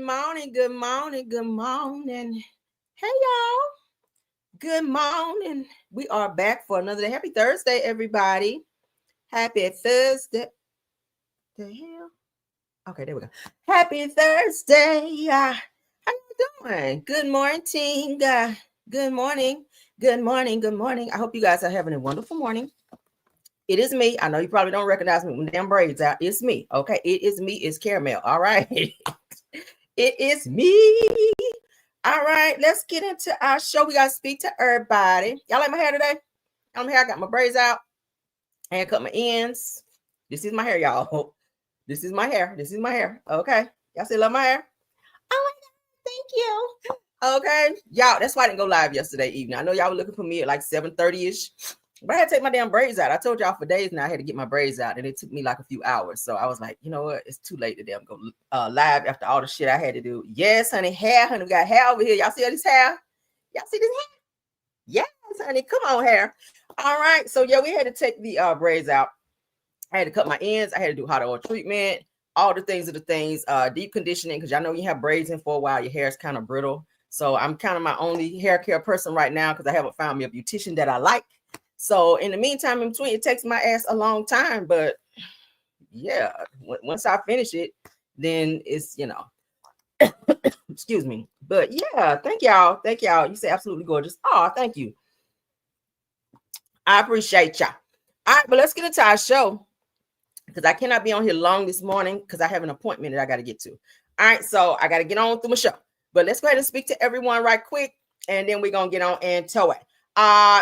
morning, good morning, good morning. Hey, y'all. Good morning. We are back for another day. Happy Thursday, everybody. Happy Thursday. The hell? Okay, there we go. Happy Thursday. How you doing? Good morning. Good morning. Good morning. Good morning. I hope you guys are having a wonderful morning. It is me. I know you probably don't recognize me with damn braids out. It's me. Okay. It is me. It's Caramel. All right. It is me. All right. Let's get into our show. We got to speak to everybody. Y'all like my hair today? I'm here. I got my braids out. I had cut my ends. This is my hair, y'all. This is my hair. This is my hair. Okay. Y'all still love my hair? Oh my God. Thank you. Okay. Y'all, that's why I didn't go live yesterday evening. I know y'all were looking for me at like 7:30-ish. But I had to take my damn braids out. I told y'all for days now I had to get my braids out, and it took me like a few hours. So I was like, you know what? It's too late to damn go live after all the shit I had to do. Yes, honey, hair, honey. We got hair over here. Y'all see all this hair? Y'all see this hair? Yes, honey. Come on, hair. All right. So yeah, we had to take the braids out. I had to cut my ends. I had to do hot oil treatment. All the things, deep conditioning, because y'all know you have braids in for a while. Your hair is kind of brittle. So I'm kind of my only hair care person right now because I haven't found me a beautician that I like. So in the meantime, in between, it takes my ass a long time. But yeah, once I finish it, then it's, excuse me. But yeah, thank y'all. Thank y'all. You say absolutely gorgeous. Oh, thank you. I appreciate y'all. All right, but let's get into our show because I cannot be on here long this morning because I have an appointment that I got to get to. All right, so I got to get on through my show. But let's go ahead and speak to everyone right quick, and then we're going to get on and tow it.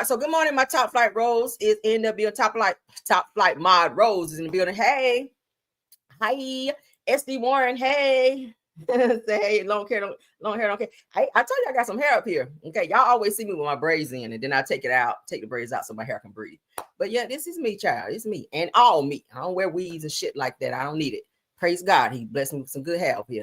So good morning. My top flight Rose is in the building. Top flight mod Rose is in the building. Hey, hi, SD Warren. Hey, say hey, long hair, don't care. Hey, I told you I got some hair up here. Okay, y'all always see me with my braids in, and then I take the braids out so my hair can breathe. But yeah, this is me, child. It's me and all me. I don't wear weaves and shit like that. I don't need it. Praise God. He blessed me with some good hair up here.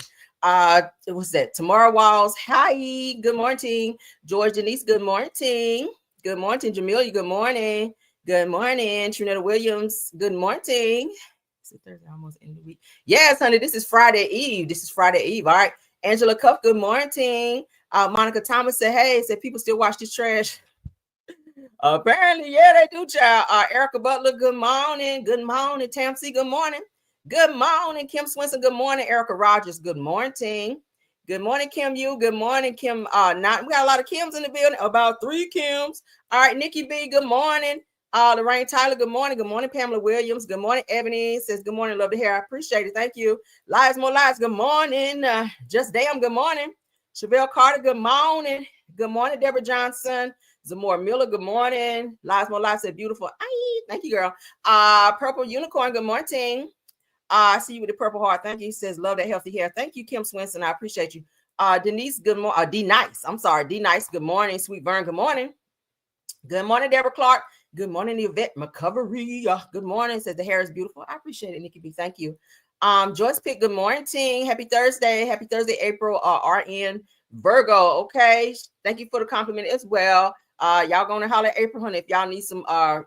What's that? Tamara Walls. Hi, good morning. George Denise, good morning. Good morning, Jamelia. Good morning. Good morning, Trinetta Williams. Good morning. Is it Thursday? Almost end of the week. Yes, honey. This is Friday Eve. All right. Angela Cuff. Good morning. Monica Thomas said, "Hey," said people still watch this trash. Apparently, yeah, they do, child. Erica Butler. Good morning. Good morning. Tamsi. Good morning. Good morning, Kim Swinson. Good morning, Erica Rogers. Good morning. Good morning, Kim Yu. Good morning, Kim. We got a lot of Kims in the building. About 3 Kims. All right, Nikki B. Good morning. Lorraine Tyler. Good morning. Good morning, Pamela Williams. Good morning, Ebony says good morning. Love the hair. I appreciate it. Thank you. Lies more lies. Good morning. Just damn. Good morning. Chevelle Carter. Good morning. Good morning, Deborah Johnson. Zamora Miller. Good morning. Lies more lies. Said beautiful. Aye. Thank you, girl. Purple Unicorn. Good morning. I see you with the purple heart. Thank you. He says, love that healthy hair. Thank you, Kim Swinson. I appreciate you. Denise, good morning. D Nice. I'm sorry. D Nice. Good morning. Sweet Vern. Good morning. Good morning, Deborah Clark. Good morning, Yvette McCovery. Good morning. Says the hair is beautiful. I appreciate it, Nikki B. Thank you. Joyce Pitt. Good morning, team. Happy Thursday. Happy Thursday, April. RN Virgo. Okay. Thank you for the compliment as well. Y'all gonna holler at April, honey, if y'all need some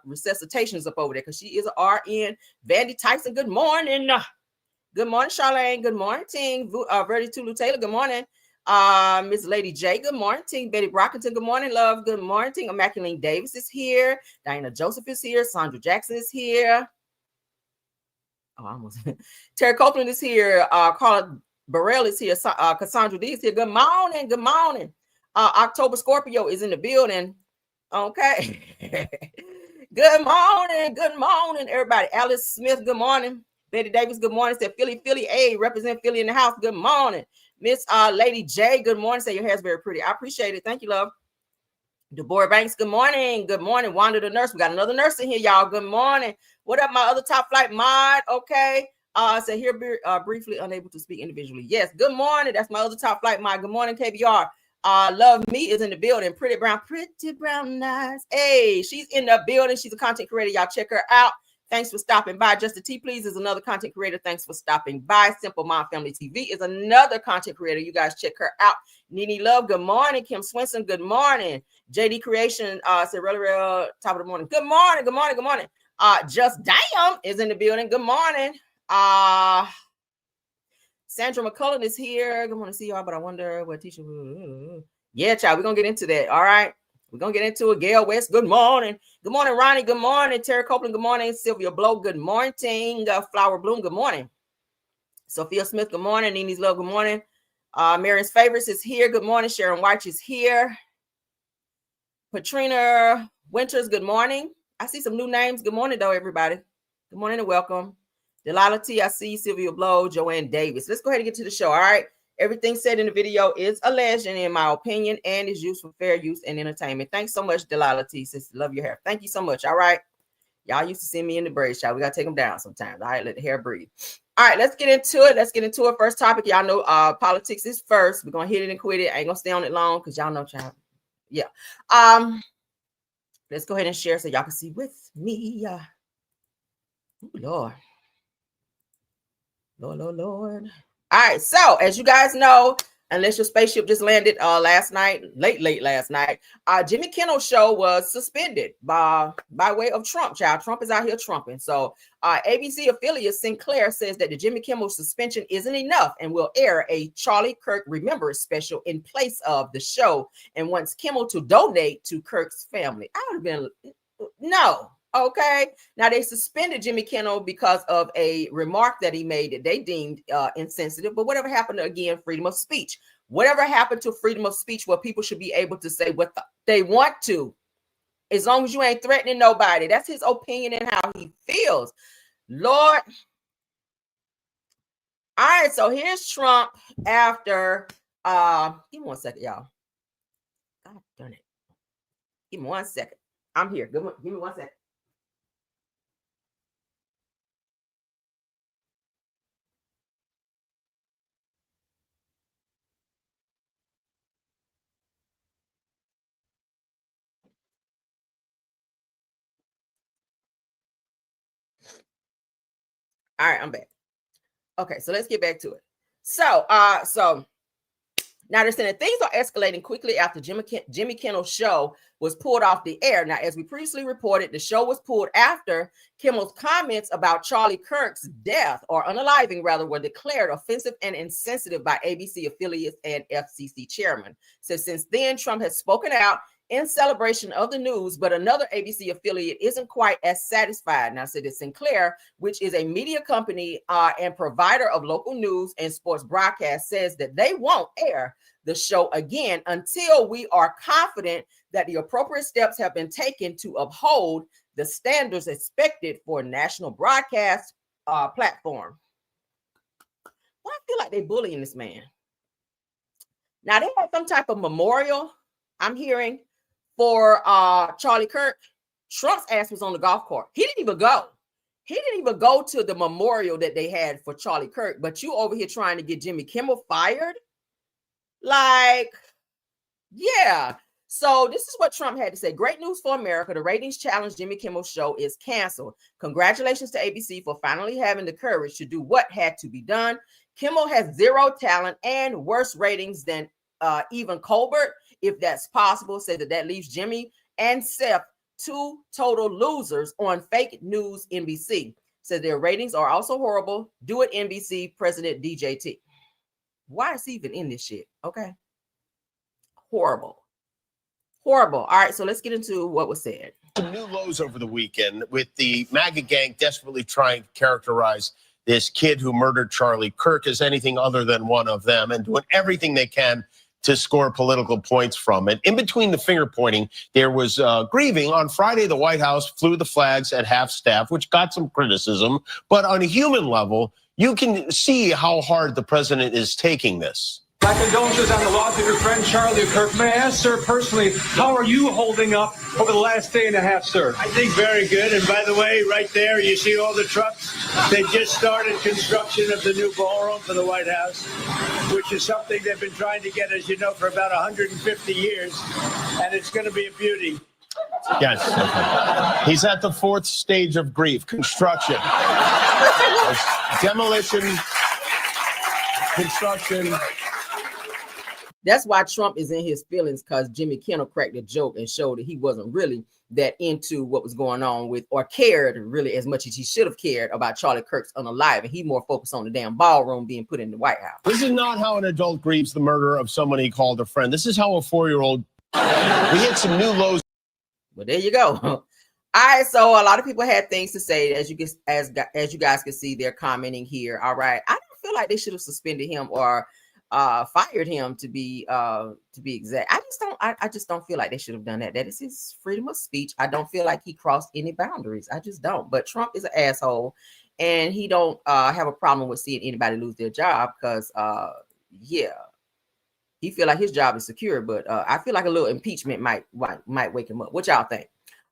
resuscitations up over there, because she is a RN. Vandy Tyson, good morning. Good morning, Charlene. Good morning, team. Verdi Tulu Taylor, good morning. Miss Lady J, good morning. Betty Brockington, good morning, love. Good morning. Immaculate Davis is here. Diana Joseph is here. Sandra Jackson is here. Oh, almost. Terry Copeland is here. Carla Burrell is here. Cassandra D is here. Good morning. Good morning. October Scorpio is in the building. Okay. Good morning, everybody. Alice Smith, good morning. Betty Davis, good morning. Said Philly, hey, represent Philly in the house. Good morning. Miss Lady J, good morning. Say your hair's very pretty. I appreciate it. Thank you, love. Deborah Banks, good morning. Good morning. Wanda the nurse. We got another nurse in here, y'all. Good morning. What up, my other top flight mod? Okay. So here briefly unable to speak individually. Yes, good morning. That's my other top flight mod. Good morning, KBR. Love Me is in the building. Pretty brown eyes. Hey, she's in the building. She's a content creator. Y'all check her out. Thanks for stopping by. Just a T Please is another content creator. Thanks for stopping by. Simple Mom Family TV is another content creator. You guys check her out. Nene Love, good morning. Kim Swinson, good morning. JD Creation, said real top of the morning. Good morning. Just Damn is in the building. Good morning. Sandra McCullen is here. Good morning to see y'all, but I wonder what teacher. Yeah, child, we're gonna get into that. All right. We're gonna get into it. Gail West, good morning. Good morning, Ronnie. Good morning. Terry Copeland, good morning. Sylvia Blow, good morning. Flower Bloom, good morning. Sophia Smith, good morning. Nini's Love, good morning. Marion's Favorites is here. Good morning. Sharon White is here. Patrina Winters, good morning. I see some new names. Good morning, though, everybody. Good morning and welcome. Delilah T, I see Sylvia Blow, Joanne Davis. Let's go ahead and get to the show, all right? Everything said in the video is alleged and in my opinion and is used for fair use and entertainment. Thanks so much, Delilah T, sister. Love your hair. Thank you so much, all right? Y'all used to see me in the braid shop. We got to take them down sometimes. All right, let the hair breathe. All right, let's get into it. Let's get into it. First topic, y'all know politics is first. We're going to hit it and quit it. I ain't going to stay on it long because y'all know, child. Yeah. Let's go ahead and share so y'all can see with me. Oh, Lord. Lord. All right, so as you guys know, unless your spaceship just landed last night, late last night, Jimmy Kimmel's show was suspended by way of Trump, child. Trump is out here trumping. So ABC affiliate Sinclair says that the Jimmy Kimmel suspension isn't enough and will air a Charlie Kirk Remembers special in place of the show and wants Kimmel to donate to Kirk's family. I would have been, no. Okay. Now they suspended Jimmy Kimmel because of a remark that he made that they deemed insensitive. But whatever happened to, again, freedom of speech? Whatever happened to freedom of speech where people should be able to say what they want to, as long as you ain't threatening nobody? That's his opinion and how he feels. Lord. All right. So here's Trump after. Give me 1 second, y'all. God darn it. Give me 1 second. I'm here. Give me 1 second. All right, I'm back. Okay, so let's get back to it. So now they're saying that things are escalating quickly after Jimmy Kimmel's show was pulled off the air. Now, as we previously reported, the show was pulled after Kimmel's comments about Charlie Kirk's death, or unaliving rather, were declared offensive and insensitive by ABC affiliates and FCC chairman. So since then, Trump has spoken out in celebration of the news, but another ABC affiliate isn't quite as satisfied. Now, so it's Sinclair, which is a media company and provider of local news and sports broadcast, says that they won't air the show again until we are confident that the appropriate steps have been taken to uphold the standards expected for a national broadcast platform. Well, I feel like they're bullying this man. Now, they had some type of memorial, I'm hearing, for Charlie Kirk. Trump's ass was on the golf court. He didn't even go. He didn't even go to the memorial that they had for Charlie Kirk. But you over here trying to get Jimmy Kimmel fired? Like, yeah. So this is what Trump had to say. Great news for America. The ratings challenge Jimmy Kimmel's show is canceled. Congratulations to ABC for finally having the courage to do what had to be done. Kimmel has zero talent and worse ratings than even Colbert, if that's possible. Said that leaves Jimmy and Seth two total losers on fake news NBC. Said their ratings are also horrible. Do it, NBC President DJT. Why is he even in this shit? Okay. Horrible. All right, so let's get into what was said. Some new lows over the weekend with the MAGA gang desperately trying to characterize this kid who murdered Charlie Kirk as anything other than one of them and doing everything they can to score political points from it. In between the finger pointing, there was grieving. On Friday, the White House flew the flags at half staff, which got some criticism. But on a human level, you can see how hard the president is taking this. My condolences on the loss of your friend Charlie Kirk. May I ask, sir, personally, how are you holding up over the last day and a half, sir? I think very good. And by the way, right there, you see all the trucks? They just started construction of the new ballroom for the White House, which is something they've been trying to get, as you know, for about 150 years. And it's going to be a beauty. Yes. He's at the fourth stage of grief, construction. Demolition, construction. That's why Trump is in his feelings, because Jimmy Kimmel cracked a joke and showed that he wasn't really that into what was going on with, or cared really as much as he should have cared about Charlie Kirk's unalive, and he more focused on the damn ballroom being put in the White House. This is not how an adult grieves the murder of someone he called a friend. This is how a 4-year-old. We hit some new lows. Well, there you go. All right, so a lot of people had things to say. As you guys can see, they're commenting here. All right, I don't feel like they should have suspended him or fired him, to be exact. I just don't feel like they should have done that. That is his freedom of speech. I don't feel like he crossed any boundaries. I just don't. But Trump is an asshole, and he don't have a problem with seeing anybody lose their job, because yeah, he feel like his job is secure. But I feel like a little impeachment might wake him up. What y'all think?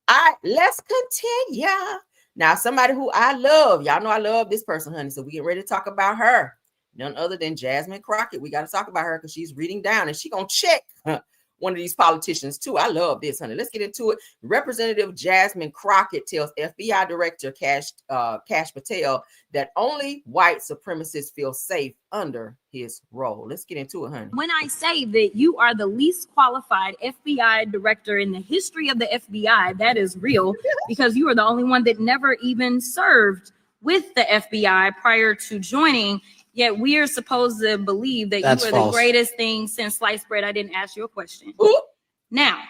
All right, let's continue. Now, somebody who I love, y'all know I love this person, honey. So we get ready to talk about her. None other than Jasmine Crockett. We got to talk about her because she's reading down, and she gonna check one of these politicians too. I love this, honey. Let's get into it. Representative Jasmine Crockett tells FBI Director Kash Patel that only white supremacists feel safe under his role. Let's get into it, honey. When I say that you are the least qualified FBI director in the history of the FBI, that is real, because you are the only one that never even served with the FBI prior to joining. Yet we are supposed to believe that you are the greatest thing since sliced bread. I didn't ask you a question. Ooh. Now,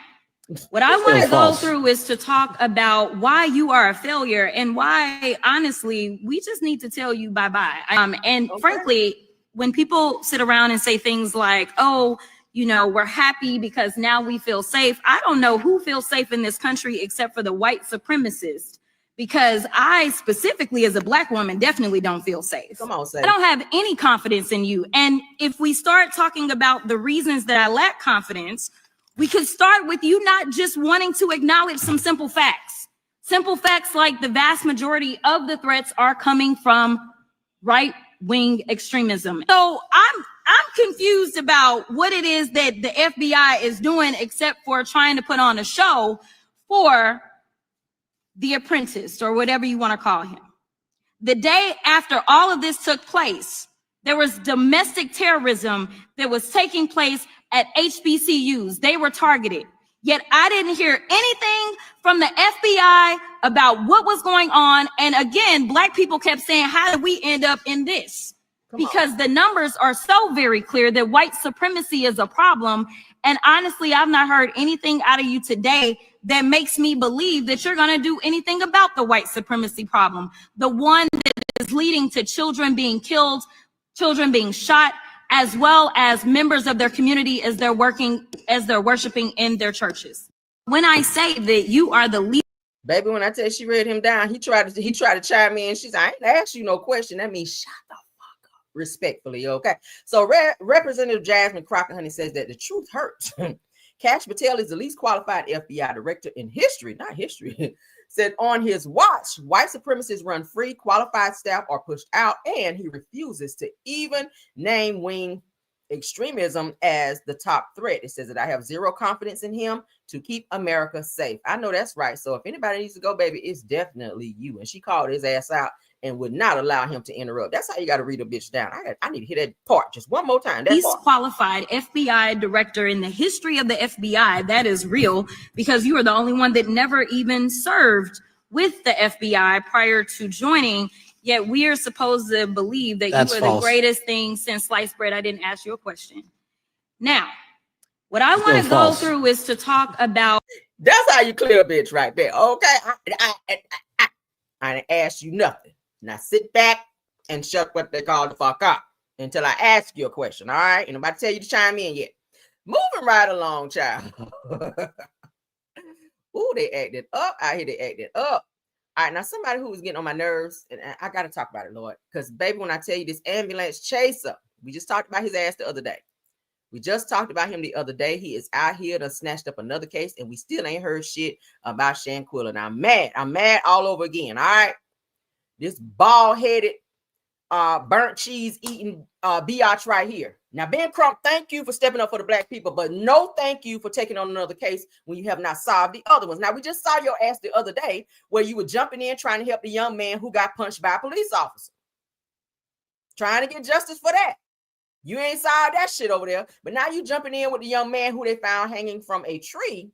what I want to go through is to talk about why you are a failure, and why, honestly, we just need to tell you bye-bye. And frankly, when people sit around and say things like, oh, you know, we're happy because now we feel safe. I don't know who feels safe in this country except for the white supremacists. Because I specifically, as a Black woman, definitely don't feel safe. Come on, say. I don't have any confidence in you. And if we start talking about the reasons that I lack confidence, we could start with you not just wanting to acknowledge some simple facts. Simple facts like the vast majority of the threats are coming from right-wing extremism. So I'm confused about what it is that the FBI is doing, except for trying to put on a show for The Apprentice, or whatever you want to call him. The day after all of this took place, there was domestic terrorism that was taking place at HBCUs. They were targeted. Yet I didn't hear anything from the FBI about what was going on. And again, Black people kept saying, how did we end up in this? Because the numbers are so very clear that white supremacy is a problem. And honestly, I've not heard anything out of you today that makes me believe that you're going to do anything about the white supremacy problem. The one that is leading to children being killed, children being shot, as well as members of their community as they're worshiping in their churches. When I say that you are the least, baby, when I tell you she read him down, he tried to chime in. She's like, I ain't asked you no question. That means shut the fuck up, respectfully. Okay. So Representative Jasmine Crockett, honey, says that the truth hurts. Kash Patel is the least qualified FBI director in history, not history, said on his watch, white supremacists run free, qualified staff are pushed out, and he refuses to even name wing extremism as the top threat. It says that I have zero confidence in him to keep America safe. I know that's right. So if anybody needs to go, baby, it's definitely you. And she called his ass out and would not allow him to interrupt. That's how you got to read a bitch down. I need to hear that part just one more time. Least qualified FBI director in the history of the FBI. That is real, because you are the only one that never even served with the FBI prior to joining. Yet we are supposed to believe that you are the greatest thing since sliced bread. I didn't ask you a question. Now, what I want to go through is to talk about. That's how you clear a bitch right there. Okay. I didn't ask you nothing. Now sit back and shut what they call the fuck up until I ask you a question. All right. Ain't nobody tell you to chime in yet. Moving right along, child. Ooh, they acted up. I hear they acted up. All right. Now, somebody who was getting on my nerves, and I got to talk about it, Lord. Because, baby, when I tell you this ambulance chaser, we just talked about his ass the other day. We just talked about him the other day. He is out here to snatched up another case, and we still ain't heard shit about Shanquilla. Now, I'm mad all over again. All right. This bald-headed, burnt cheese eating biatch right here. Now, Ben Crump, thank you for stepping up for the Black people, but no thank you for taking on another case when you have not solved the other ones. Now, we just saw your ass the other day where you were jumping in trying to help the young man who got punched by a police officer. Trying to get justice for that. You ain't saw that shit over there. But now you jumping in with the young man who they found hanging from a tree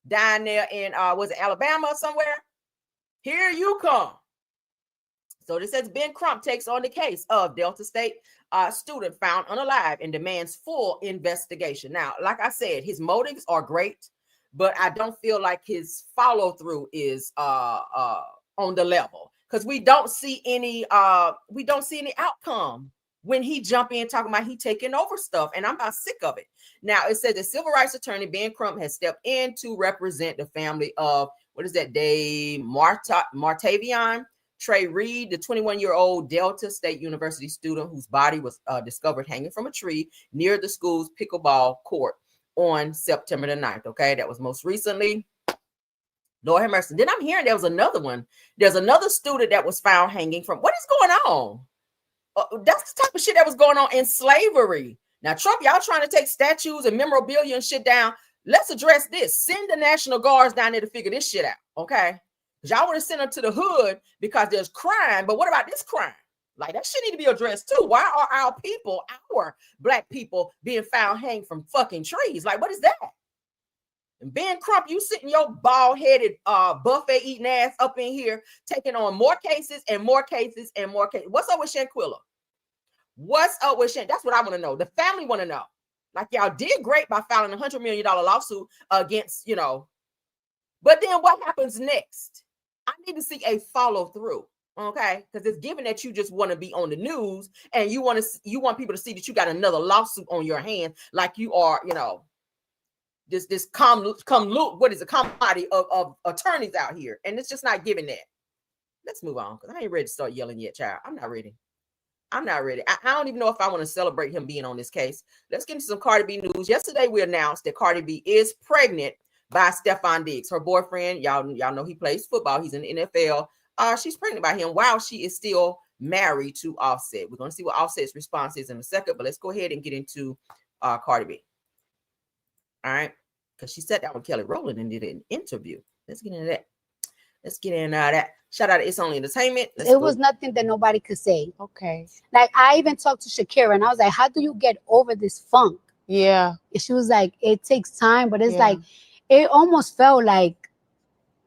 down there in was it Alabama or somewhere? Here you come. So this says Ben Crump takes on the case of Delta State student found unalive and demands full investigation. Now, like I said, his motives are great, but I don't feel like his follow through is on the level, because we don't see any outcome when he jump in talking about he taking over stuff, and I'm about sick of it. Now it says the civil rights attorney Ben Crump has stepped in to represent the family of Dave Martavion Trey Reed, the 21-year-old Delta State University student whose body was discovered hanging from a tree near the school's pickleball court on September the 9th. Okay, that was most recently. Lord have mercy. Then I'm hearing there was another one. There's another student that was found hanging from. What is going on? That's the type of shit that was going on in slavery. Now, Trump, y'all trying to take statues and memorabilia and shit down. Let's address this. Send the National Guards down there to figure this shit out. Okay. Y'all want to send them to the hood because there's crime, but what about this crime? Like, that shit need to be addressed too. Why are our black people being found hanging from fucking trees? Like, what is that? And Ben Crump, you sitting your bald-headed buffet eating ass up in here taking on more cases and more cases and more cases. What's up with Shanquilla? What's up with Shan? That's what I want to know. The family want to know. Like, y'all did great by filing a $100 million lawsuit against, but then what happens next? I need to see a follow through, okay? Because it's given that you just want to be on the news and you want people to see that you got another lawsuit on your hands, like you are, this commodity of attorneys out here, and it's just not giving that. Let's move on, because I ain't ready to start yelling yet, child. I'm not ready. I don't even know if I want to celebrate him being on this case. Let's get into some Cardi B news. Yesterday, we announced that Cardi B is pregnant by Stephon Diggs, her boyfriend. Y'all know he plays football. He's in the NFL. She's pregnant by him while she is still married to Offset. We're going to see what Offset's response is in a second, but let's go ahead and get into Cardi B. All right, because she sat down with Kelly Rowland and did an interview. Let's get into that. Shout out to It's Only Entertainment. It was nothing that nobody could say. Okay. Like, I even talked to Shakira and I was like, how do you get over this funk? Yeah. And she was like, it takes time, but it's like, it almost felt like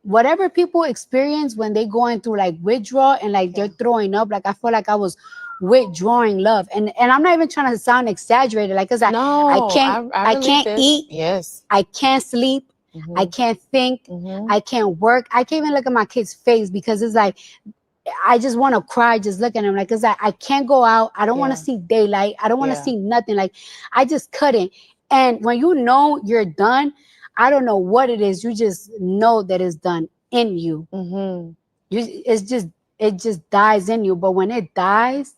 whatever people experience when they going through like withdrawal and like they're throwing up. Like, I feel like I was withdrawing love, and I'm not even trying to sound exaggerated. Like, cause I can't eat. Yes. I can't sleep. I can't think. I can't work. I can't even look at my kid's face because it's like I just want to cry just looking at him. Like, cause I can't go out. I don't want to see daylight. I don't want to see nothing. Like, I just couldn't. And when you know you're done, I don't know what it is. You just know that it's done in you. It just dies in you. But when it dies,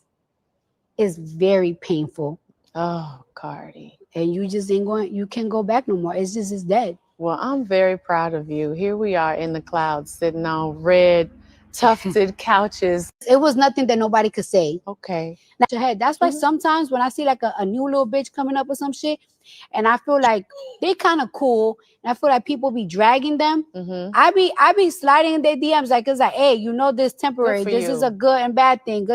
it's very painful. Oh, Cardi. And you just ain't going, you can't go back no more. It's dead. Well, I'm very proud of you. Here we are in the clouds, sitting on red, tufted couches. It was nothing that nobody could say. Okay. That's why sometimes when I see like a new little bitch coming up with some shit, and I feel like they kind of cool, and I feel like people be dragging them, I be sliding in their DMs like, it's like, hey, this temporary. This is a good and bad thing.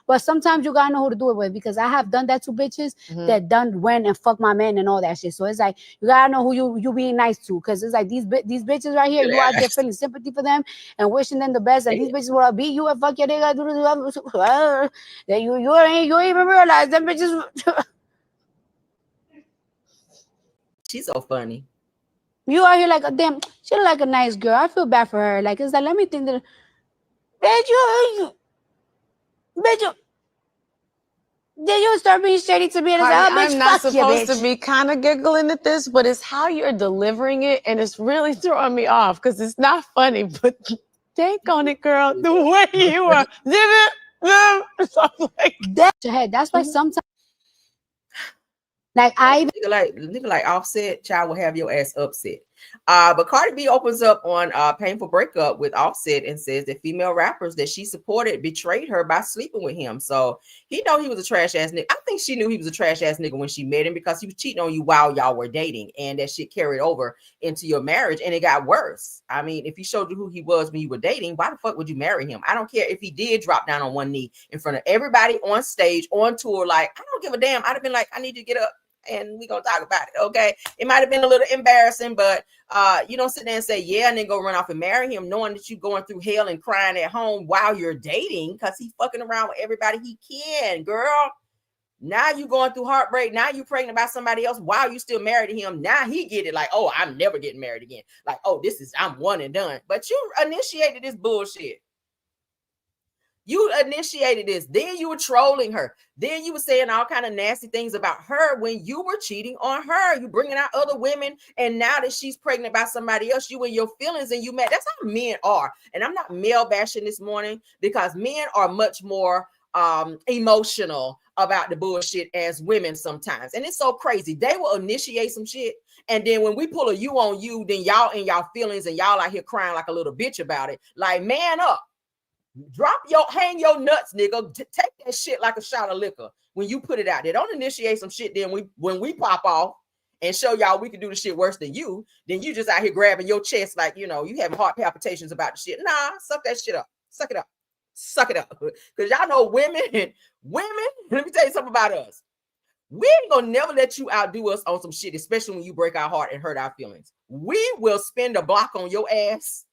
But sometimes you gotta know who to do it with, because I have done that to bitches that done went and fuck my man and all that shit. So it's like, you gotta know who you being nice to, because it's like these bitches right here, you out there feeling sympathy for them and wishing them the best, and these bitches will beat you and fuck your nigga. That you ain't even realize them bitches. She's so funny. You out here like a damn, she look like a nice girl. I feel bad for her. Like, it's like, let me think that, bitch, then you start being shady to me. And it's like, oh, bitch, I'm not fuck you, supposed bitch. to be kind of giggling at this, but it's how you're delivering it, and it's really throwing me off because it's not funny. But take on it, girl. The way you are, so like that's why sometimes, like, I even nigga like Offset, child will have your ass upset. But Cardi B opens up on painful breakup with Offset and says that female rappers that she supported betrayed her by sleeping with him. So he know he was a trash ass nigga. I think she knew he was a trash ass nigga when she met him because he was cheating on you while y'all were dating, and that shit carried over into your marriage, and it got worse. I mean, if he showed you who he was when you were dating, why the fuck would you marry him? I don't care if he did drop down on one knee in front of everybody on stage, on tour. Like, I don't give a damn. I'd have been like, I need you to get up and we gonna talk about it. Okay, it might have been a little embarrassing, but you don't sit there and say yeah and then go run off and marry him knowing that you're going through hell and crying at home while you're dating because he's fucking around with everybody he can. Girl, now you going through heartbreak. Now you pregnant about somebody else while you still married to him. Now he get it like, oh, I'm never getting married again. Like, oh, I'm one and done. But you initiated this bullshit. You initiated this. Then you were trolling her. Then you were saying all kind of nasty things about her when you were cheating on her. You bringing out other women, and now that she's pregnant by somebody else, you in your feelings and you mad. That's how men are. And I'm not male bashing this morning because men are much more emotional about the bullshit as women sometimes. And it's so crazy. They will initiate some shit, and then when we pull a you on you, then y'all in y'all feelings and y'all out here crying like a little bitch about it. Like, man up. Hang your nuts, nigga. Take that shit like a shot of liquor when you put it out there. Don't initiate some shit. Then when we pop off and show y'all we can do the shit worse than you, then you just out here grabbing your chest like, you know, you having heart palpitations about the shit. Nah, suck that shit up. Suck it up. Suck it up. Because y'all know women, let me tell you something about us. We ain't gonna never let you outdo us on some shit, especially when you break our heart and hurt our feelings. We will spin the block on your ass.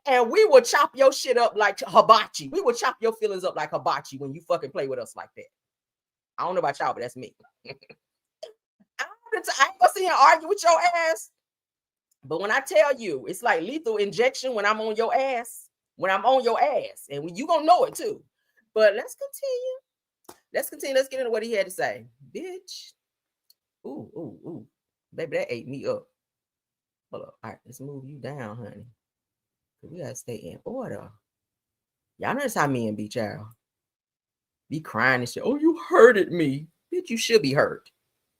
And we will chop your shit up like hibachi. We will chop your feelings up like hibachi when you fucking play with us like that. I don't know about y'all, but that's me. I ain't gonna sit here and argue with your ass. But when I tell you, it's like lethal injection when I'm on your ass. When I'm on your ass. And when you gonna know it too. But let's continue. Let's get into what he had to say. Bitch. Ooh. Baby, that ate me up. Hold up. All right, let's move you down, honey. We gotta stay in order. Y'all notice how men be, child. Be crying and shit. Oh, you hurted me. Bitch, you should be hurt.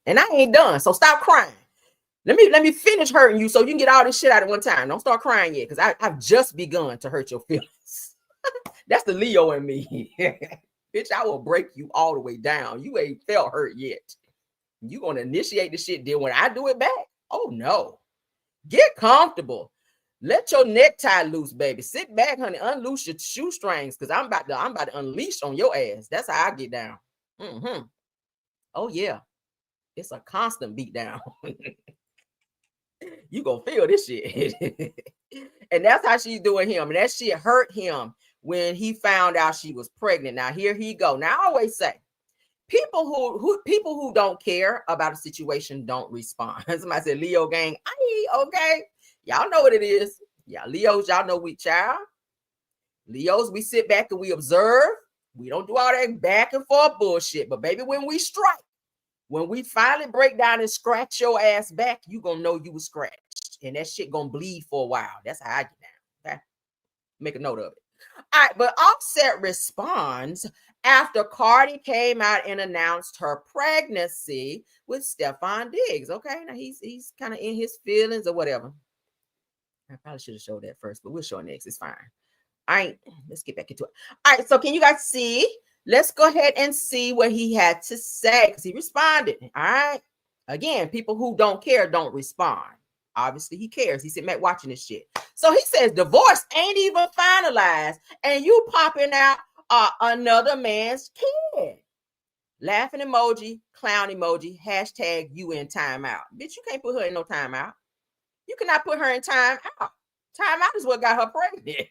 And I ain't done. So stop crying. Let me finish hurting you so you can get all this shit out at one time. Don't start crying yet, because I've just begun to hurt your feelings. That's the Leo in me. Bitch, I will break you all the way down. You ain't felt hurt yet. You gonna initiate the shit. Then when I do it back, oh no. Get comfortable. Let your necktie loose, baby. Sit back, honey. Unloose your shoestrings, because I'm about to unleash on your ass. That's how I get down. Oh yeah, it's a constant beat down. You gonna feel this shit, and that's how she's doing him. And that shit hurt him when he found out she was pregnant. Now here he go. Now I always say, people who don't care about a situation don't respond. Somebody said Leo gang. Okay. Y'all know what it is. Y'all Leos, y'all know we child. Leos, we sit back and we observe. We don't do all that back and forth bullshit. But baby, when we strike, when we finally break down and scratch your ass back, you gonna know you was scratched. And that shit gonna bleed for a while. That's how I get down. Okay? Make a note of it. All right, but Offset responds after Cardi came out and announced her pregnancy with Stephon Diggs. Okay, now he's kind of in his feelings or whatever. I probably should have showed that first, but we'll show it next. It's fine. All right, let's get back into it. All right, so can you guys see? Let's go ahead and see what he had to say, because he responded. All right. Again, people who don't care don't respond. Obviously, he cares. He said, Matt, watching this shit. So he says, divorce ain't even finalized, and you popping out another man's kid. Laughing emoji, clown emoji, hashtag you in timeout. Bitch, you can't put her in no timeout. You cannot put her in timeout. Timeout is what got her pregnant.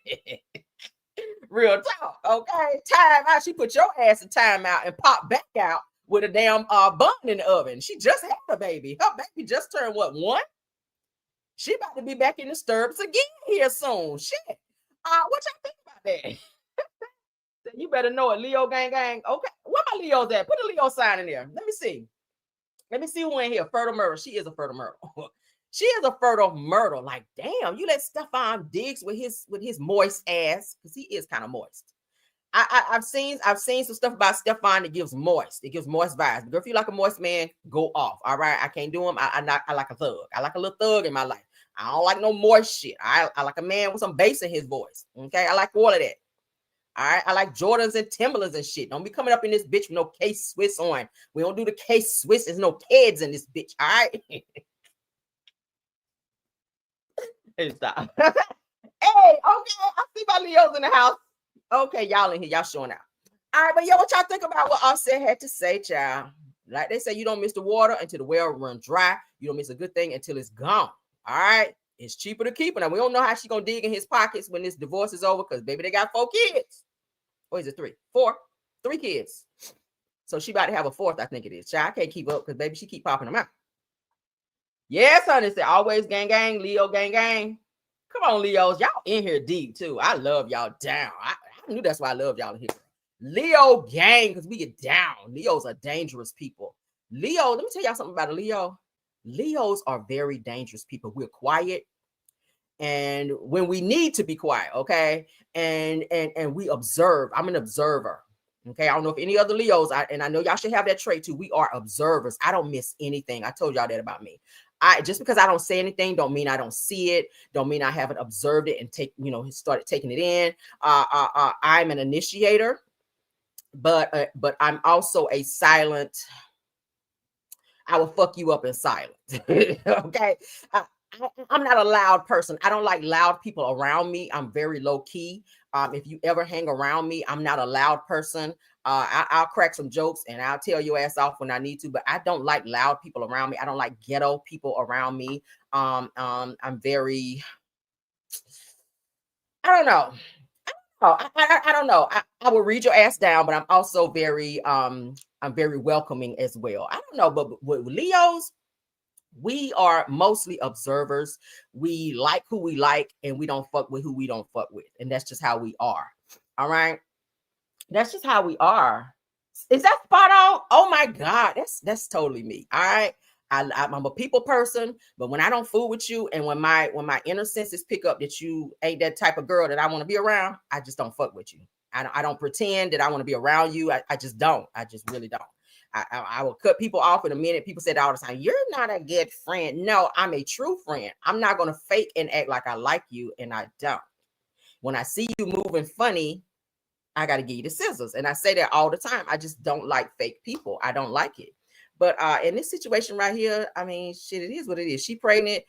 Real talk, okay? Timeout. She put your ass in timeout and popped back out with a damn bun in the oven. She just had a baby. Her baby just turned what, 1? She about to be back in the stirrups again here soon. Shit. What y'all think about that? You better know it, Leo gang. Okay, where my Leos at? Put a Leo sign in there. Let me see. Let me see who in here. Fertile Myrtle. She is a fertile myrtle. She is a fertile myrtle. Like, damn, you let Stephon Diggs with his moist ass, because he is kind of moist. I've seen some stuff about Stefan that gives moist. It gives moist vibes. Girl, if you like a moist man, go off. All right. I can't do him. I like a thug. I like a little thug in my life. I don't like no moist shit. I like a man with some bass in his voice. Okay. I like all of that. All right. I like Jordans and Timberlands and shit. Don't be coming up in this bitch with no K-Swiss on. We don't do the K-Swiss. There's no kids in this bitch. All right. Hey, stop. Hey, okay. I see my Leos in the house. Okay, y'all in here, y'all showing out. All right, but yo, what y'all think about what Offset had to say, child? Like they say, you don't miss the water until the well runs dry. You don't miss a good thing until it's gone. All right, it's cheaper to keep it. Now we don't know how she gonna dig in his pockets when this divorce is over, because baby, they got 4 kids. Or is it 3? 4, 3 kids. So she about to have a 4th, I think it is. Child, I can't keep up because baby, she keep popping them out. Yes, honey, say always gang gang, Leo gang gang. Come on, Leos, y'all in here deep too. I love y'all down. I knew that's why I love y'all in here. Leo gang, because we get down. Leos are dangerous people. Leo, let me tell y'all something about a Leo. Leos are very dangerous people. We're quiet, and when we need to be quiet, okay, and we observe. I'm an observer. Okay, I don't know if any other Leos, and I know y'all should have that trait too. We are observers. I don't miss anything. I told y'all that about me. Just because I don't say anything don't mean I don't see it, don't mean I haven't observed it and started taking it in. I'm an initiator, but I'm also a silent. I will fuck you up in silence. Okay. I'm not a loud person. I don't like loud people around me. I'm very low key. If you ever hang around me, I'm not a loud person. I'll crack some jokes and I'll tell your ass off when I need to, but I don't like loud people around me. I don't like ghetto people around me. I'm very, I don't know. I don't know. I will read your ass down, but I'm also very, I'm very welcoming as well. I don't know, but with Leos, we are mostly observers. We like who we like, and we don't fuck with who we don't fuck with. And that's just how we are. All right. That's just how we are. Is that spot on? Oh my God. That's totally me. All right. I'm a people person, but when I don't fool with you, and when my inner senses pick up that you ain't that type of girl that I want to be around, I just don't fuck with you. I don't pretend that I want to be around you. I just don't. I just really don't. I will cut people off in a minute. People say that all the time. You're not a good friend. No, I'm a true friend. I'm not going to fake and act like I like you, and I don't. When I see you moving funny, I got to give you the scissors. And I say that all the time. I just don't like fake people. I don't like it. But in this situation right here, I mean, shit, it is what it is. She pregnant.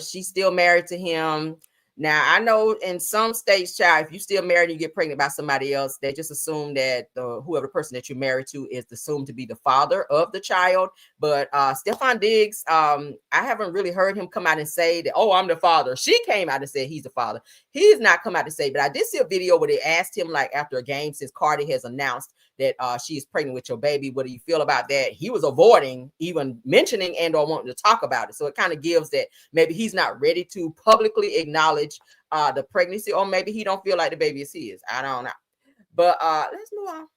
She's still married to him. Now, I know in some states, child, if you still married and you get pregnant by somebody else, they just assume that whoever the person that you're married to is assumed to be the father of the child. But Stefan Diggs, I haven't really heard him come out and say that, oh, I'm the father. She came out and said he's the father. He's not come out to say, but I did see a video where they asked him, like, after a game, since Cardi has announced that she is pregnant with your baby, what do you feel about that? He was avoiding even mentioning and or wanting to talk about it. So it kind of gives that maybe he's not ready to publicly acknowledge the pregnancy, or maybe he don't feel like the baby is his. I don't know. But let's move on.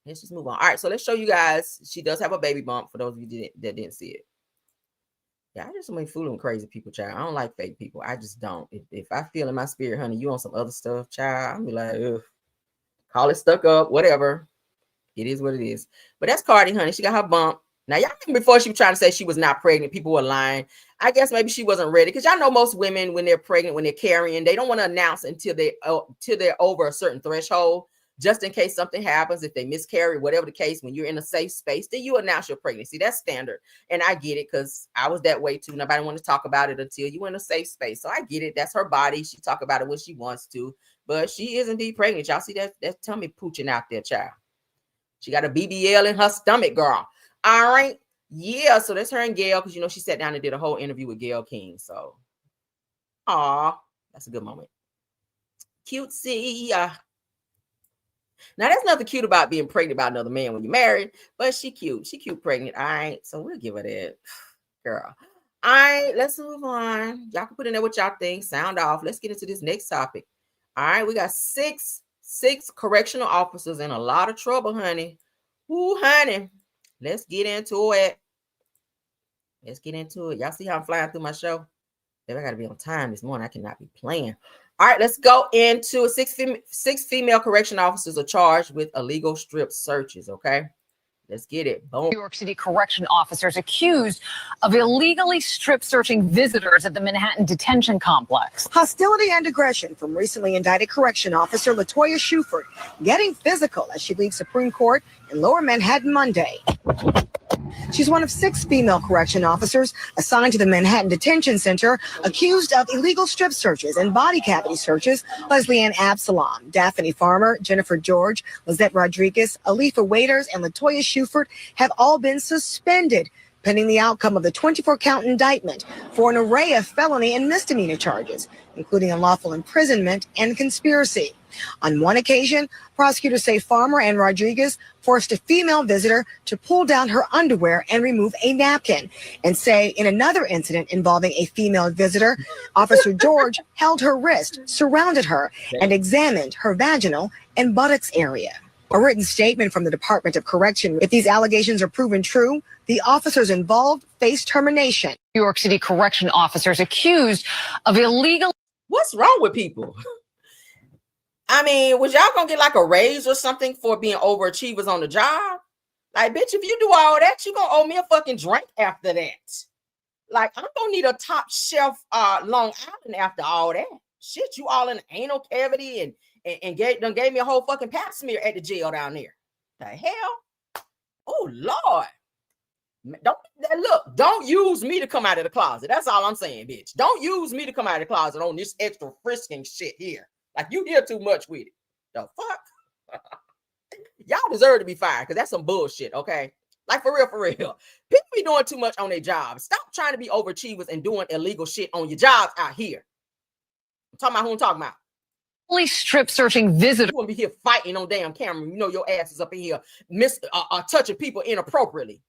Let's just move on. All right, so let's show you guys. She does have a baby bump for those of you that didn't see it. Yeah, I just don't fooling with crazy people, child. I don't like fake people. I just don't. If I feel in my spirit, honey, you on some other stuff, child, I'll be like, ugh. Call it stuck up, whatever. It is what it is. But that's Cardi, honey. She got her bump. Now, y'all remember before she was trying to say she was not pregnant, people were lying. I guess maybe she wasn't ready, because y'all know most women, when they're pregnant, when they're carrying, they don't want to announce until they're over a certain threshold, just in case something happens. If they miscarry, whatever the case, when you're in a safe space, then you announce your pregnancy. That's standard. And I get it, because I was that way too. Nobody want to talk about it until you're in a safe space. So I get it. That's her body. She talk about it when she wants to. But she is indeed pregnant. Y'all see that tummy pooching out there, child. She got a BBL in her stomach, girl. All right. Yeah, so that's her and Gayle, because, you know, she sat down and did a whole interview with Gayle King. So, aw, that's a good moment. Cutesy. Now, there's nothing cute about being pregnant by another man when you're married, but she cute. She cute pregnant. All right, so we'll give her that. Girl. All right, let's move on. Y'all can put in there what y'all think. Sound off. Let's get into this next topic. All right, we got six correctional officers in a lot of trouble, honey. Ooh, honey. Let's get into it. Let's get into it. Y'all see how I'm flying through my show? Baby, I got to be on time this morning. I cannot be playing. All right, let's go into six female correction officers are charged with illegal strip searches. Okay, let's get it. Boom. New York City correction officers accused of illegally strip searching visitors at the Manhattan detention complex. Hostility and aggression from recently indicted correction officer Latoya Shuford getting physical as she leaves Supreme Court in Lower Manhattan Monday. She's one of 6 female correction officers assigned to the Manhattan Detention Center accused of illegal strip searches and body cavity searches. Leslie Ann Absalom, Daphne Farmer, Jennifer George, Lizette Rodriguez, Alifa Waiters, and Latoya Shuford have all been suspended pending the outcome of the 24-count indictment for an array of felony and misdemeanor charges, including unlawful imprisonment and conspiracy. On one occasion, prosecutors say Farmer and Rodriguez forced a female visitor to pull down her underwear and remove a napkin, and say in another incident involving a female visitor, Officer George held her wrist, surrounded her, and examined her vaginal and buttocks area. A written statement from the Department of Correction. If these allegations are proven true, the officers involved face termination. New York City correction officers accused of illegal. What's wrong with people? I mean, was y'all gonna get like a raise or something for being overachievers on the job? Like, bitch, if you do all that, you gonna owe me a fucking drink after that. Like, I'm gonna need a top shelf Long Island after all that. Shit, you all in the anal cavity and gave me a whole fucking pap smear at the jail down there. The hell? Oh Lord. Don't use me to come out of the closet. That's all I'm saying, bitch. Don't use me to come out of the closet on this extra frisking shit here. Like, you hear too much with it. The fuck? Y'all deserve to be fired because that's some bullshit, okay? Like, for real, for real. People be doing too much on their jobs. Stop trying to be overachievers and doing illegal shit on your jobs out here. I'm talking about who I'm talking about. Only strip searching visitors. You won't be here fighting on damn camera. You know your ass is up in here touching people inappropriately.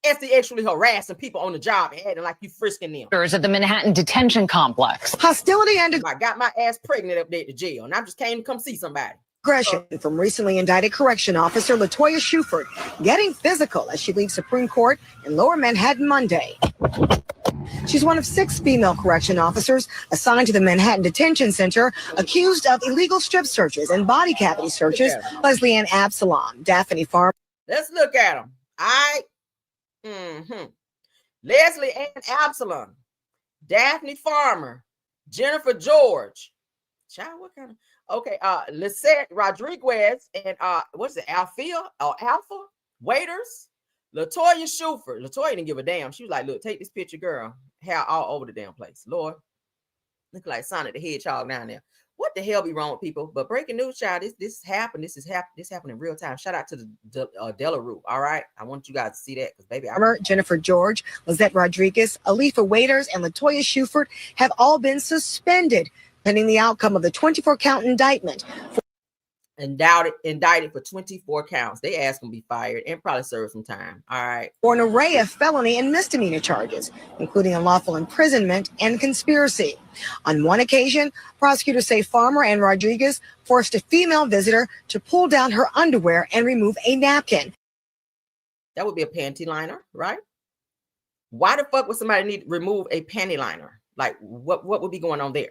Actually harassing people on the job and acting like you frisking them. At the Manhattan detention complex. Hostility and I got my ass pregnant up there at the jail, and I just came to come see somebody. aggression from recently indicted correction officer Latoya Shuford getting physical as she leaves Supreme Court in Lower Manhattan Monday. She's one of 6 female correction officers assigned to the Manhattan Detention Center accused of illegal strip searches and body cavity searches. Leslie Ann Absalom, Daphne Farmer. Let's look at them. Leslie Ann Absalom, Daphne Farmer, Jennifer George. Child, what kind of? Okay, Lizette Rodriguez and what's it? Alpha Waiters. Latoya Shuford. Latoya didn't give a damn. She was like, look, take this picture, girl. Hair all over the damn place. Lord, look like Sonic the Hedgehog down there. What the hell be wrong with people? But breaking news, child, this happened. This happened in real time. Shout out to the Delarue. All right, I want you guys to see that because baby, Jennifer George, Lizette Rodriguez, Alifa Waiters, and Latoya Shuford have all been suspended pending the outcome of the 24-count indictment. Indicted for 24 counts. They asked them to be fired and probably serve some time. All right. For an array of felony and misdemeanor charges, including unlawful imprisonment and conspiracy. On one occasion, prosecutors say Farmer and Rodriguez forced a female visitor to pull down her underwear and remove a napkin. That would be a panty liner, right? Why the fuck would somebody need to remove a panty liner? Like, what would be going on there?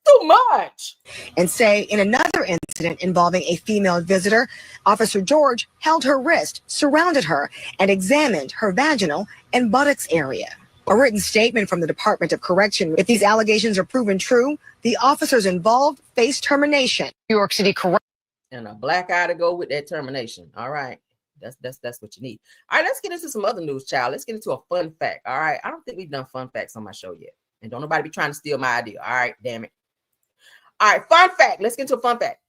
Too much. And say in another incident involving a female visitor, Officer George held her wrist, surrounded her, and examined her vaginal and buttocks area. A written statement from the Department of Correction. If these allegations are proven true, the officers involved face termination. New York City correction. And a black eye to go with that termination. All right. That's what you need. All right, let's get into some other news, child. Let's get into a fun fact. All right. I don't think we've done fun facts on my show yet. And don't nobody be trying to steal my idea. All right, damn it. All right, fun fact. Let's get into a fun fact.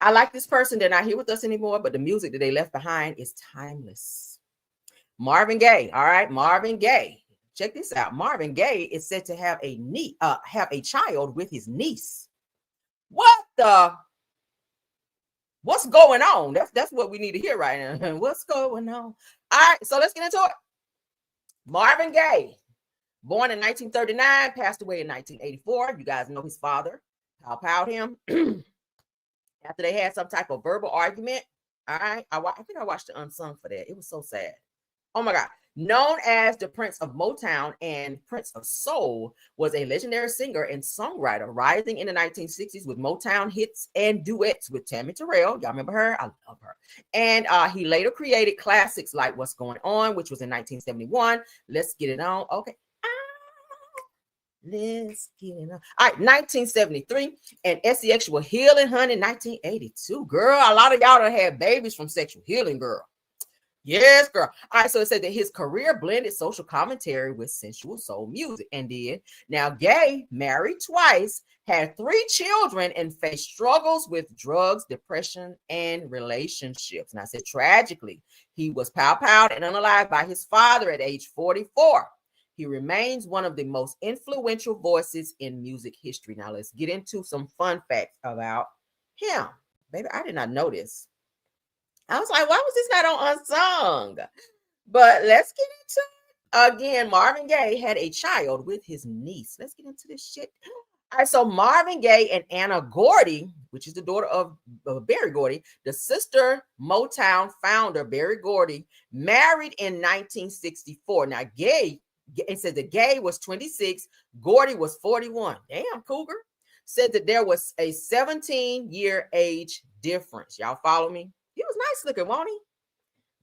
I like this person. They're not here with us anymore, but the music that they left behind is timeless. Marvin Gaye. All right, Marvin Gaye. Check this out. Marvin Gaye is said to have a child with his niece. What's going on? That's what we need to hear right now. What's going on? All right, so let's get into it. Marvin Gaye. Born in 1939, passed away in 1984. You guys know his father powed him after they had some type of verbal argument. All right. I think I watched the Unsung for that. It was so sad. Oh my God. Known as the Prince of Motown and Prince of Soul, was a legendary singer and songwriter, rising in the 1960s with Motown hits and duets with Tammy Terrell. Y'all remember her? I love her. And he later created classics like What's Going On, which was in 1971. Let's Get It On. Okay. Let's get it on. All right, 1973, and Sexual Healing, honey, 1982. Girl, a lot of y'all done had babies from Sexual Healing, girl. Yes, girl. All right, so it said that his career blended social commentary with sensual soul music and did. Now, Gaye, married twice, had 3 children, and faced struggles with drugs, depression, and relationships. And I said, tragically, he was powwowed and unalived by his father at age 44. He remains one of the most influential voices in music history. Now, let's get into some fun facts about him. Baby, I did not know this. I was like, why was this not on Unsung? But let's get into it. Again, Marvin Gaye had a child with his niece. Let's get into this shit. All right, so Marvin Gaye and Anna Gordy, which is the daughter of Berry Gordy, the sister Motown founder, Berry Gordy, married in 1964. Now, Gaye, it said that Gaye was 26, Gordy was 41. Damn, cougar. Said that there was a 17-year age difference. Y'all follow me? He was nice looking, wasn't he?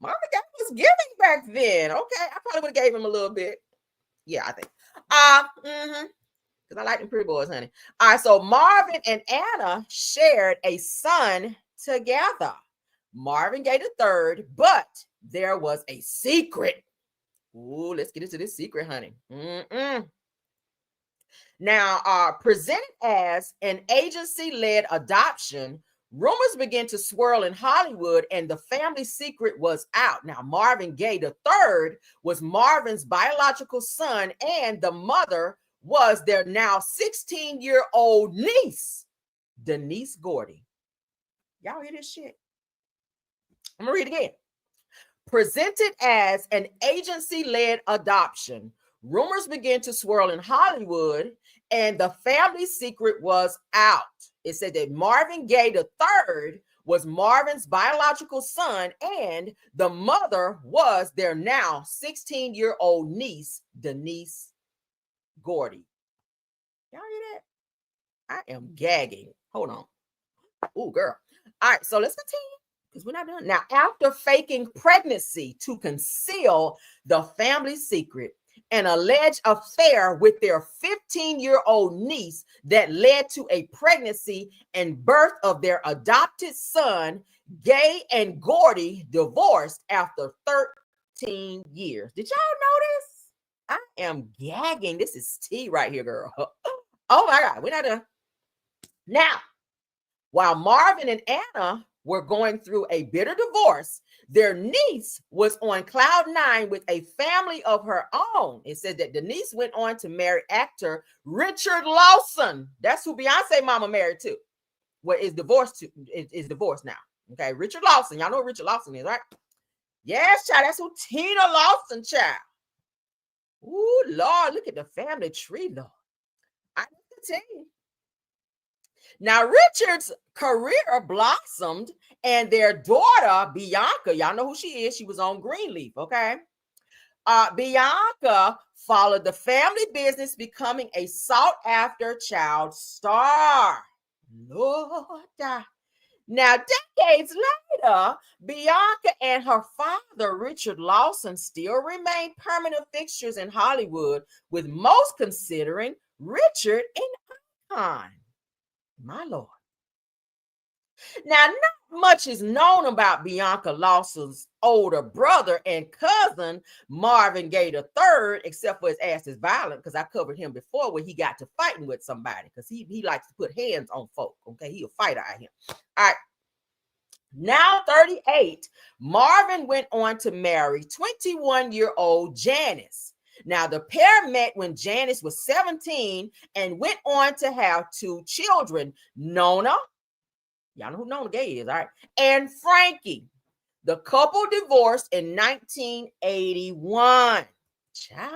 Marvin Gaye was giving back then. Okay, I probably would have gave him a little bit. Yeah, I think. Because I like them pretty boys, honey. All right, so Marvin and Anna shared a son together. Marvin Gaye III, but there was a secret. Ooh, let's get into this secret, honey. Now, presented as an agency-led adoption, rumors began to swirl in Hollywood, and the family secret was out. Now, Marvin Gaye III was Marvin's biological son, and the mother was their now 16-year-old niece, Denise Gordy. Y'all hear this shit? I'm gonna read it again. Presented as an agency-led adoption, rumors began to swirl in Hollywood, and the family secret was out. It said that Marvin Gaye III was Marvin's biological son, and the mother was their now 16-year-old niece, Denise Gordy. Y'all hear that? I am gagging. Hold on. Oh, girl. All right, so let's continue, because we're not done. Now, after faking pregnancy to conceal the family secret, an alleged affair with their 15-year-old niece that led to a pregnancy and birth of their adopted son, Gaye and Gordy divorced after 13 years. Did y'all know this? I am gagging. This is tea right here, girl. Oh my God, we're not done. Now, while Marvin and Anna were going through a bitter divorce, their niece was on cloud 9 with a family of her own. It said that Denise went on to marry actor Richard Lawson. That's who Beyonce mama married to. Well, is divorced now. Okay, Richard Lawson. Y'all know who Richard Lawson is, right? Yes, child. That's who Tina Lawson, child. Ooh, Lord, look at the family tree, Lord. I continue. Now, Richard's career blossomed, and their daughter, Bianca, y'all know who she is. She was on Greenleaf, okay? Bianca followed the family business, becoming a sought-after child star. Lord. Now, decades later, Bianca and her father, Richard Lawson, still remain permanent fixtures in Hollywood, with most considering Richard an icon. My Lord. Now, not much is known about Bianca Lawson's older brother and cousin, Marvin Gaye III, except for his ass is violent, because I covered him before when he got to fighting with somebody, because he likes to put hands on folk. Okay, he a fighter out here. All right. Now 38, Marvin went on to marry 21-year-old Janice. Now, the pair met when Janice was 17 and went on to have 2 children, Nona, y'all know who Nona Gaye is, all right, and Frankie. The couple divorced in 1981. Child.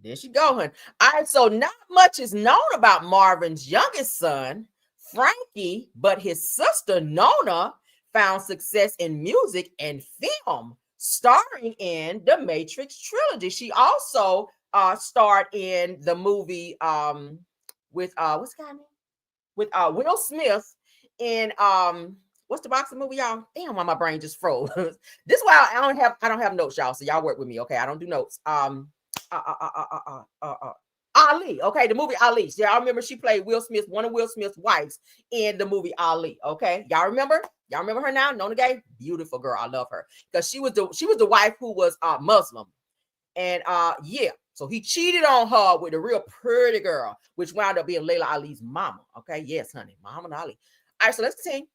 There she go, honey. All right, so not much is known about Marvin's youngest son, Frankie, but his sister, Nona, found success in music and film, starring in the Matrix trilogy. She also starred in the movie with what's the guy name? With Will Smith in what's the boxing movie, y'all? Damn, why my brain just froze. This is why I don't have notes, y'all. So y'all work with me, okay? I don't do notes. Ali, okay, the movie Ali. So y'all remember she played Will Smith, one of Will Smith's wives in the movie Ali. Okay, y'all remember? Y'all remember her now? Nona Gay, beautiful girl. I love her because she was the wife who was Muslim, and yeah. So he cheated on her with a real pretty girl, which wound up being Layla Ali's mama. Okay, yes, honey, Muhammad Ali. All right, so let's continue.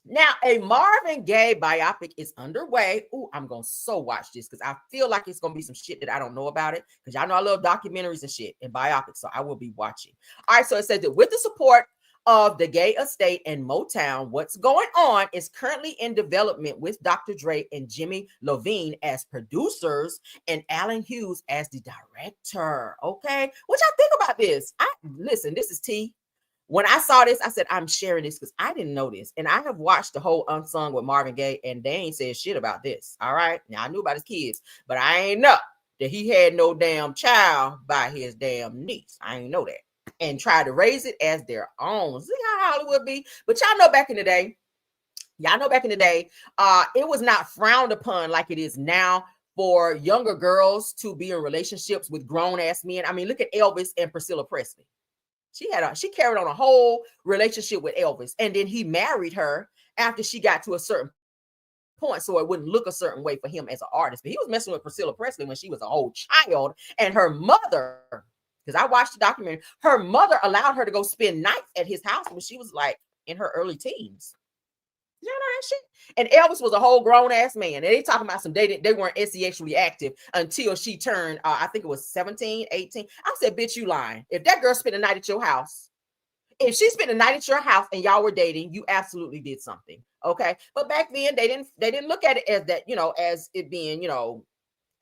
Now, a Marvin Gaye biopic is underway. Ooh, I'm going to so watch this because I feel like it's going to be some shit that I don't know about it because y'all know I love documentaries and shit and biopics, so I will be watching. All right, so it says that with the support of the Gaye estate and Motown, what's going on is currently in development with Dr. Dre and Jimmy Iovine as producers and Alan Hughes as the director. Okay, what y'all think about this? Listen, this is T. When I saw this, I said, I'm sharing this because I didn't know this. And I have watched the whole Unsung with Marvin Gaye, and they ain't said shit about this. All right. Now, I knew about his kids, but I ain't know that he had no damn child by his damn niece. I ain't know that. And tried to raise it as their own. See how Hollywood be? But y'all know back in the day, it was not frowned upon like it is now for younger girls to be in relationships with grown-ass men. I mean, look at Elvis and Priscilla Presley. She carried on a whole relationship with Elvis, and then he married her after she got to a certain point, so it wouldn't look a certain way for him as an artist. But he was messing with Priscilla Presley when she was a whole child, and her mother, because I watched the documentary, her mother allowed her to go spend nights at his house when she was like in her early teens. You know that shit? And Elvis was a whole grown-ass man. And they talking about some they weren't sexually active until she turned, I think it was 17, 18. I said, bitch, you lying. If that girl spent a night at your house, if she spent a night at your house and y'all were dating, you absolutely did something. Okay. But back then they didn't look at it as that, as it being,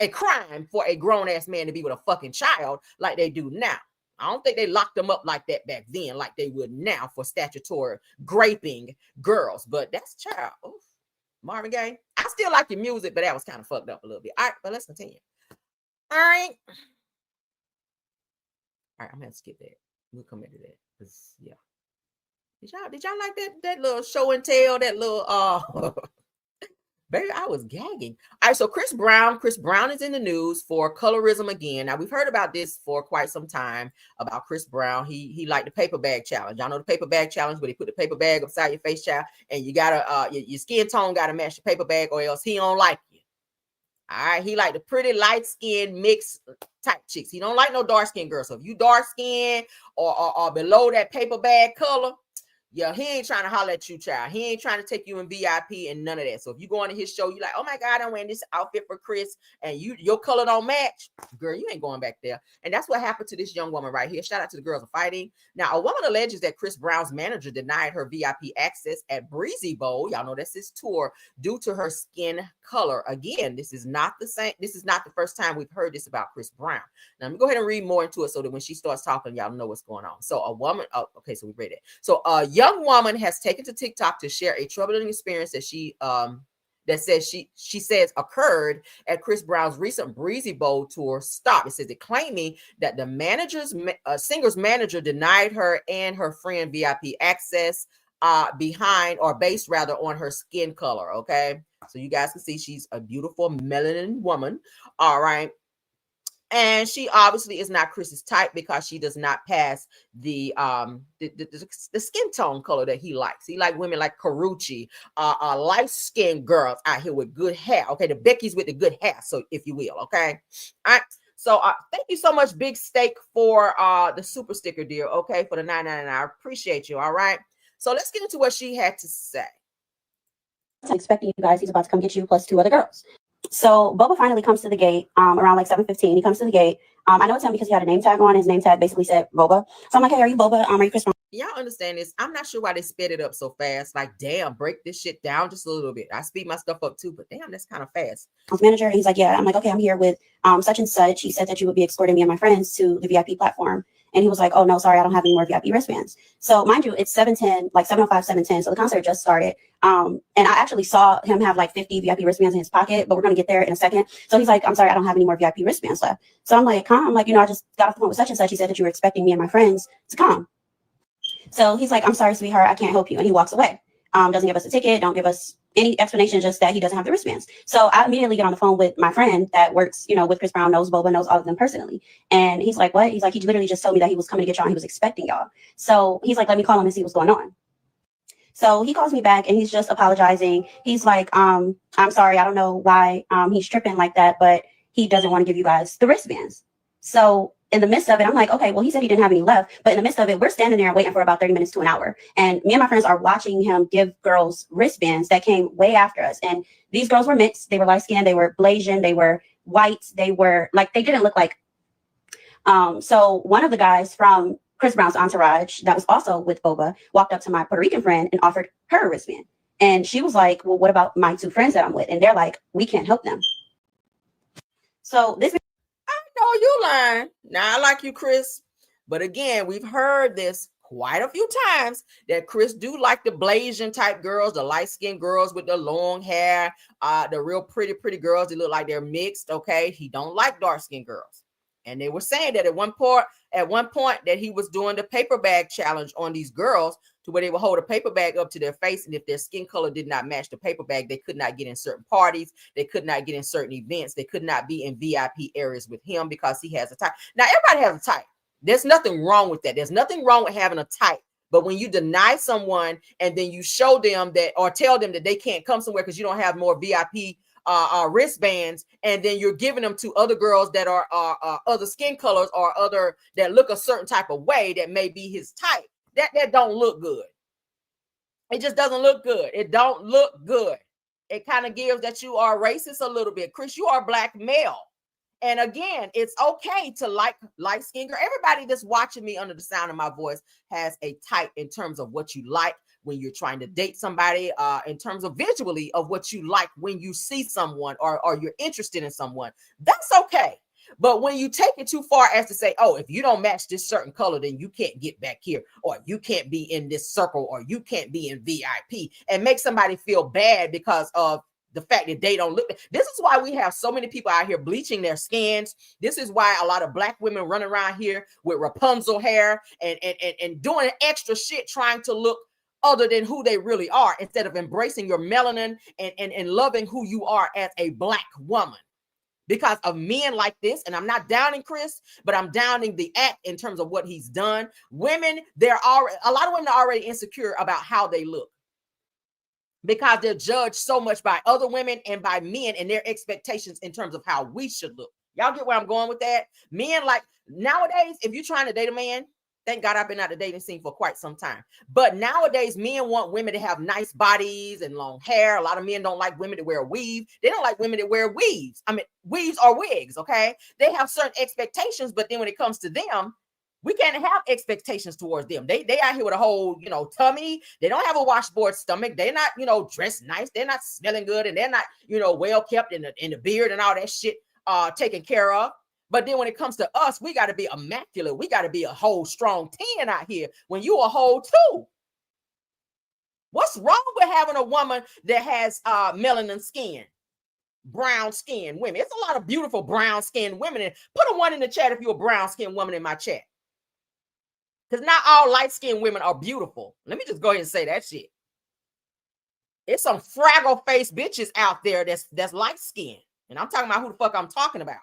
a crime for a grown-ass man to be with a fucking child like they do now. I don't think they locked them up like that back then, like they would now for statutory graping girls. But that's child. Oof. Marvin Gaye. I still like your music, but that was kind of fucked up a little bit. All right, but let's continue. All right. All right, I'm gonna skip that. We'll come back to that. Yeah. Did y'all like that little show and tell, that little baby, I was gagging. All right, so Chris Brown is in the news for colorism again. Now, we've heard about this for quite some time about Chris Brown. He liked the paper bag challenge. Y'all know the paper bag challenge where they put the paper bag upside your face, child, and you gotta your skin tone gotta match the paper bag or else he don't like you. All right, he like the pretty light skin mixed type chicks. He don't like no dark skin girls. So if you dark skin or below that paper bag color, yeah, he ain't trying to holler at you, child. He ain't trying to take you in VIP and none of that. So if you go on to his show, you like, oh my God, I'm wearing this outfit for Chris, and your color don't match, girl, you ain't going back there. And that's what happened to this young woman right here. Shout out to the girls of fighting. Now, a woman alleges that Chris Brown's manager denied her VIP access at Breezy Bowl. Y'all know that's his tour due to her skin color. Again, this is not the same. This is not the first time we've heard this about Chris Brown. Now, let me go ahead and read more into it so that when she starts talking, y'all know what's going on. So a woman, okay, so we read it. So a young woman has taken to TikTok to share a troubling experience that she says occurred at Chris Brown's recent Breezy Bowl tour stop. It says it claiming that the singer's manager denied her and her friend VIP access based on her skin color. Okay, so you guys can see she's a beautiful melanin woman. All right. And she obviously is not Chris's type because she does not pass the skin tone color that he likes. He like women like Karuchi, light-skinned girls out here with good hair. Okay, the Becky's with the good hair, so if you will. Okay, all right. So thank you so much, Big Steak, for the super sticker deal. Okay, for the $9.99. I appreciate you. All right. So let's get into what she had to say. I'm expecting you guys. He's about to come get you plus 2 other girls. So Boba finally comes to the gate around like 7:15. He comes to the gate. I know it's him because he had a name tag on. His name tag basically said Boba. So I'm like, hey, are you Boba? Are you Chris Brown? Y'all understand this? I'm not sure why they sped it up so fast. Like, damn, break this shit down just a little bit. I speed my stuff up too, but damn, that's kind of fast. Manager, he's like, yeah. I'm like, okay, I'm here with such and such. He said that you would be escorting me and my friends to the VIP platform. And he was like, oh no, sorry, I don't have any more VIP wristbands. So mind you, it's 7:10, like 7:05, 7:10. So the concert just started. And I actually saw him have like 50 VIP wristbands in his pocket, but we're going to get there in a second. So he's like, I'm sorry, I don't have any more VIP wristbands left. So I'm like, huh? I'm like, I just got off the phone with such and such. He said that you were expecting me and my friends to come. So he's like, I'm sorry, sweetheart, I can't help you. And he walks away. Doesn't give us a ticket, don't give us any explanation, just that he doesn't have the wristbands. So I immediately get on the phone with my friend that works, with Chris Brown, knows Boba, knows all of them personally. And he's like, what? He's like, he literally just told me that he was coming to get y'all and he was expecting y'all. So he's like, let me call him and see what's going on. So he calls me back and he's just apologizing. He's like, I'm sorry, I don't know why he's tripping like that, but he doesn't want to give you guys the wristbands. So in the midst of it, I'm like, okay, well, he said he didn't have any left. But in the midst of it, we're standing there waiting for about 30 minutes to an hour. And me and my friends are watching him give girls wristbands that came way after us. And these girls were mixed. They were light skinned. They were Blasian. They were white. They were like, they didn't look like. So one of the guys from Chris Brown's entourage that was also with Boba walked up to my Puerto Rican friend and offered her a wristband. And she was like, well, what about my two friends that I'm with? And they're like, we can't help them. So this. No, you lying. Now I like you, Chris. But again, we've heard this quite a few times that Chris do like the Blasian type girls, the light-skinned girls with the long hair, the real pretty girls that look like they're mixed. Okay. He don't like dark-skinned girls. And they were saying that at one point that he was doing the paper bag challenge on these girls to where they would hold a paper bag up to their face. And if their skin color did not match the paper bag, they could not get in certain parties. They could not get in certain events. They could not be in VIP areas with him because he has a type. Now, everybody has a type. There's nothing wrong with that. There's nothing wrong with having a type. But when you deny someone and then you show them that or tell them that they can't come somewhere because you don't have more VIP wristbands, and then you're giving them to other girls that are other skin colors or other that look a certain type of way that may be his type, that don't look good. It just doesn't look good. It don't look good. It kind of gives that you are racist a little bit. Chris, you are black male. And again, it's okay to like light skin girl. Everybody that's watching me under the sound of my voice has a type in terms of what you like when you're trying to date somebody, in terms of visually of what you like when you see someone or you're interested in someone. That's okay. But when you take it too far as to say, oh, if you don't match this certain color, then you can't get back here, or you can't be in this circle, or you can't be in VIP, and make somebody feel bad because of the fact that they don't look. This is why we have so many people out here bleaching their skins. This is why a lot of black women run around here with Rapunzel hair and doing extra shit trying to look other than who they really are, instead of embracing your melanin and loving who you are as a black woman. Because of men like this, and I'm not downing Chris, but I'm downing the act in terms of what he's done. Women, a lot of women are already insecure about how they look because they're judged so much by other women and by men and their expectations in terms of how we should look. Y'all get where I'm going with that? Men, like nowadays, if you're trying to date a man, thank God I've been out the dating scene for quite some time. But nowadays, men want women to have nice bodies and long hair. A lot of men don't like women to wear a weave. They don't like women to wear weaves. I mean, weaves or wigs, okay? They have certain expectations, but then when it comes to them, we can't have expectations towards them. They out here with a whole, tummy. They don't have a washboard stomach. They're not, dressed nice. They're not smelling good, and they're not, well kept in the beard and all that shit taken care of. But then when it comes to us, we got to be immaculate. We got to be a whole strong 10 out here when you a whole 2. What's wrong with having a woman that has melanin skin, brown skin women? It's a lot of beautiful brown skin women. And put a 1 in the chat if you're a brown skin woman in my chat. Because not all light skinned women are beautiful. Let me just go ahead and say that shit. It's some fraggle face bitches out there that's light skinned. And I'm talking about who the fuck I'm talking about.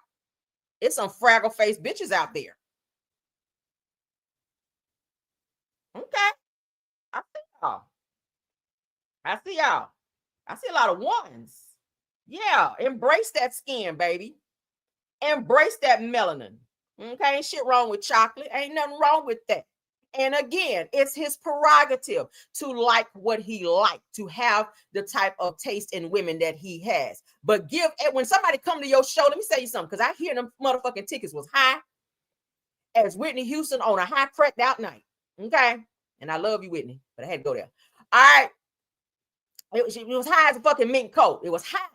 It's some fraggle face bitches out there. Okay. I see y'all. I see a lot of 1s. Yeah. Embrace that skin, baby. Embrace that melanin. Okay. Ain't shit wrong with chocolate. Ain't nothing wrong with that. And again, it's his prerogative to like what he liked, to have the type of taste in women that he has. But when somebody come to your show, let me tell you something, because I hear them motherfucking tickets was high as Whitney Houston on a high cracked out night. Okay. And I love you, Whitney, but I had to go there. All right. It was high as a fucking mink coat. It was high.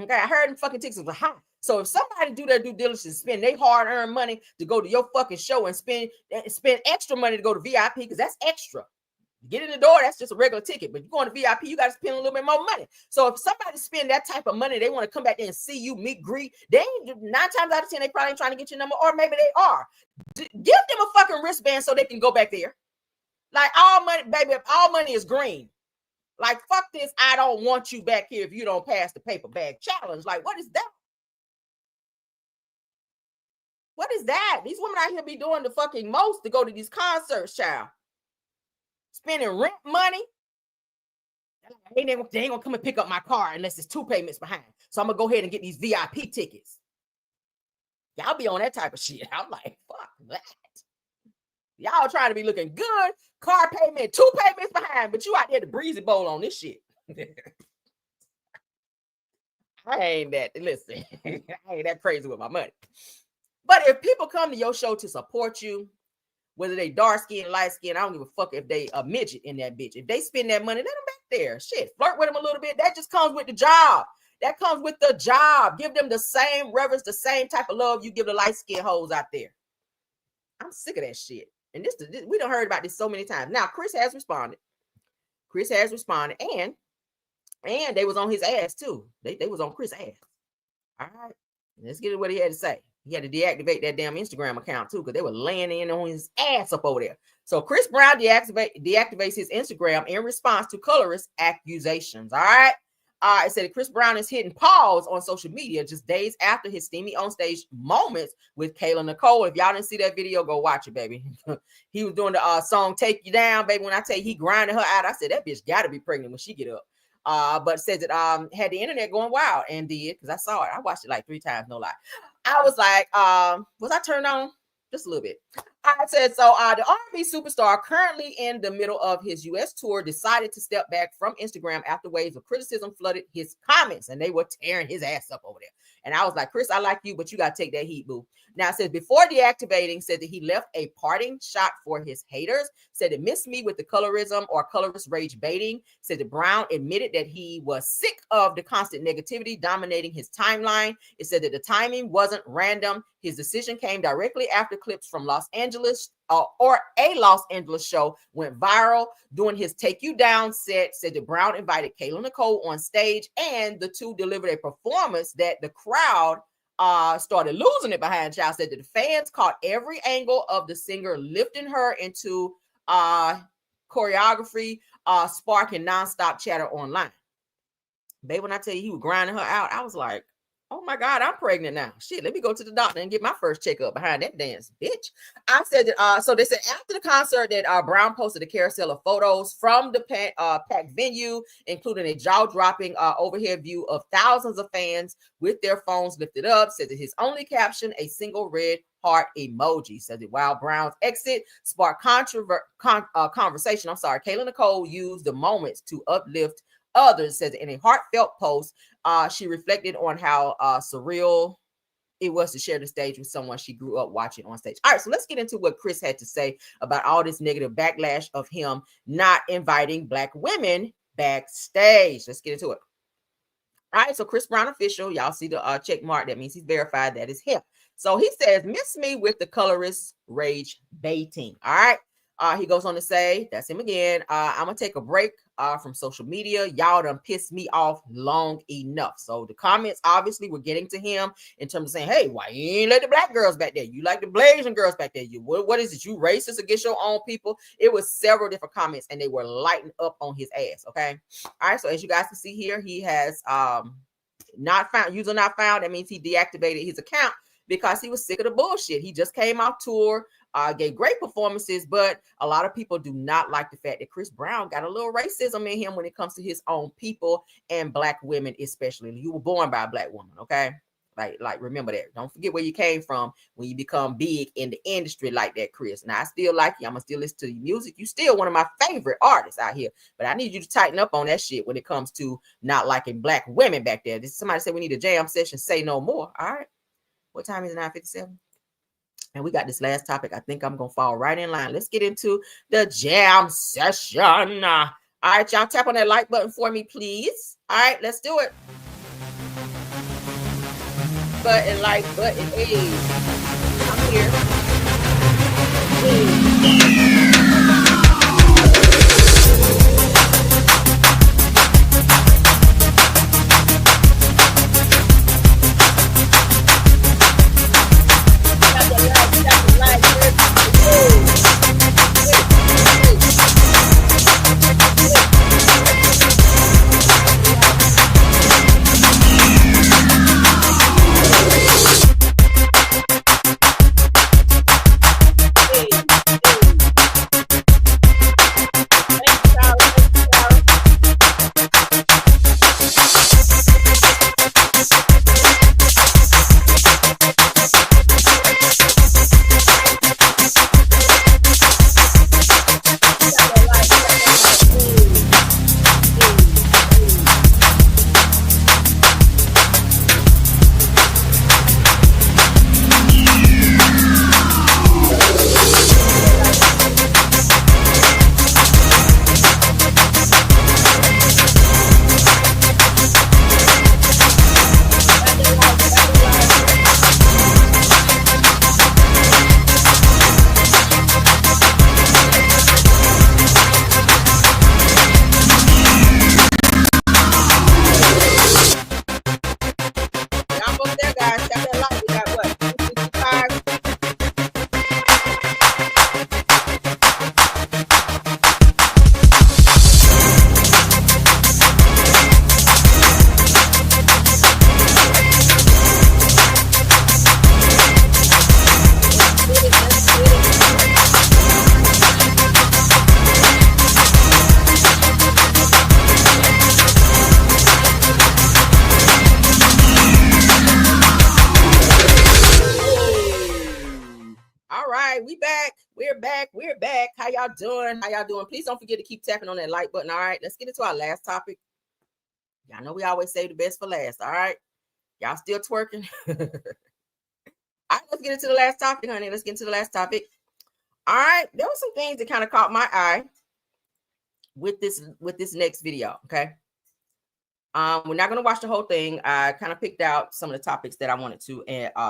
Okay. I heard them fucking tickets was high. So if somebody do their due diligence, spend their hard-earned money to go to your fucking show and spend extra money to go to VIP, because that's extra. Get in the door, that's just a regular ticket. But you're going to VIP, you got to spend a little bit more money. So if somebody spend that type of money, they want to come back there and see you, meet, greet. They ain't 9 times out of 10, they probably ain't trying to get your number, or maybe they are. Give them a fucking wristband so they can go back there. Like, all money, baby, all money is green. Like, fuck this, I don't want you back here if you don't pass the paper bag challenge. Like, what is that? What is that? These women out here be doing the fucking most to go to these concerts, child. Spending rent money. They ain't gonna come and pick up my car unless it's 2 payments behind. So I'm gonna go ahead and get these VIP tickets. Y'all be on that type of shit. I'm like, fuck that. Y'all trying to be looking good. Car payment, 2 payments behind, but you out there the breezy bowl on this shit. I ain't that. Listen, I ain't that crazy with my money. But if people come to your show to support you, whether they dark skin, light skin, I don't give a fuck if they a midget in that bitch. If they spend that money, let them back there. Shit, flirt with them a little bit. That just comes with the job. That comes with the job. Give them the same reverence, the same type of love you give the light skin hoes out there. I'm sick of that shit. And this we done heard about this so many times. Now, Chris has responded. And they was on his ass too. They was on Chris' ass. All right, let's get what he had to say. He had to deactivate that damn Instagram account too, because they were laying in on his ass up over there. So Chris Brown deactivates his Instagram in response to colorist accusations. All right. It said that Chris Brown is hitting pause on social media just days after his steamy onstage moments with Kayla Nicole. If y'all didn't see that video, go watch it, baby. He was doing the song "Take You Down," baby. When I tell you he grinded her out, I said that bitch got to be pregnant when she get up. But it says it had the internet going wild, and did, because I saw it. I watched it like 3 times, no lie. I was like, was I turned on? Just a little bit. I said, so the R&B superstar, currently in the middle of his U.S. tour, decided to step back from Instagram after waves of criticism flooded his comments, and they were tearing his ass up over there. And I was like, Chris, I like you, but you got to take that heat, boo. Now, it says, before deactivating, said that he left a parting shot for his haters, said it missed me with the colorism or colorist rage baiting, said that Brown admitted that he was sick of the constant negativity dominating his timeline. It said that the timing wasn't random. His decision came directly after clips from Los Angeles or a Los Angeles show went viral. During his Take You Down set, said that Brown invited Kayla Nicole on stage, and the two delivered a performance that the crowd started losing it behind. Child said that the fans caught every angle of the singer lifting her into choreography, sparking nonstop chatter online. Babe, when I tell you he was grinding her out, I was like, oh my God, I'm pregnant now. Shit, let me go to the doctor and get my first checkup behind that dance, bitch. I said that, so they said after the concert that Brown posted a carousel of photos from the packed venue, including a jaw-dropping overhead view of thousands of fans with their phones lifted up. Said that his only caption, a single red heart emoji. Said that while Brown's exit sparked conversation, Kayla Nicole used the moments to uplift others. Says in a heartfelt post, she reflected on how surreal it was to share the stage with someone she grew up watching on stage. All right, so let's get into what Chris had to say about all this negative backlash of him not inviting Black women backstage. Let's get into it. All right, so Chris Brown official, y'all see the check mark. That means he's verified. That is him. So he says, miss me with the colorist rage baiting. All right. He goes on to say, that's him again. I'm going to take a break from social media. Y'all done pissed me off long enough. So the comments obviously were getting to him in terms of saying, hey, why you ain't let the Black girls back there? You like the Blasian girls back there. You what is it? You racist against your own people? It was several different comments, and they were lighting up on his ass. Okay. All right. So as you guys can see here, he has not found, user not found. That means he deactivated his account because he was sick of the bullshit. He just came off tour. Gave great performances, but a lot of people do not like the fact that Chris Brown got a little racism in him when it comes to his own people and Black women, especially. You were born by a Black woman, okay? Like remember that. Don't forget where you came from when you become big in the industry like that, Chris. Now, I still like you. I'm going to still listen to your music. You still one of my favorite artists out here, but I need you to tighten up on that shit when it comes to not liking Black women back there. Somebody said we need a jam session. Say no more. All right. What time is it? 9:57? And we got this last topic. I think I'm going to fall right in line. Let's get into the jam session. All right, y'all tap on that like button for me, please. All right, let's do it. button, like button. Hey, I'm here. We're back. How y'all doing? Please don't forget to keep tapping on that like button. All right, let's get into our last topic. Y'all know we always save the best for last. All right, y'all still twerking? All right, let's get into the last topic, honey. Let's get into the last topic. All right, there were some things that kind of caught my eye with this next video. Okay, we're not gonna watch the whole thing. I kind of picked out some of the topics that I wanted to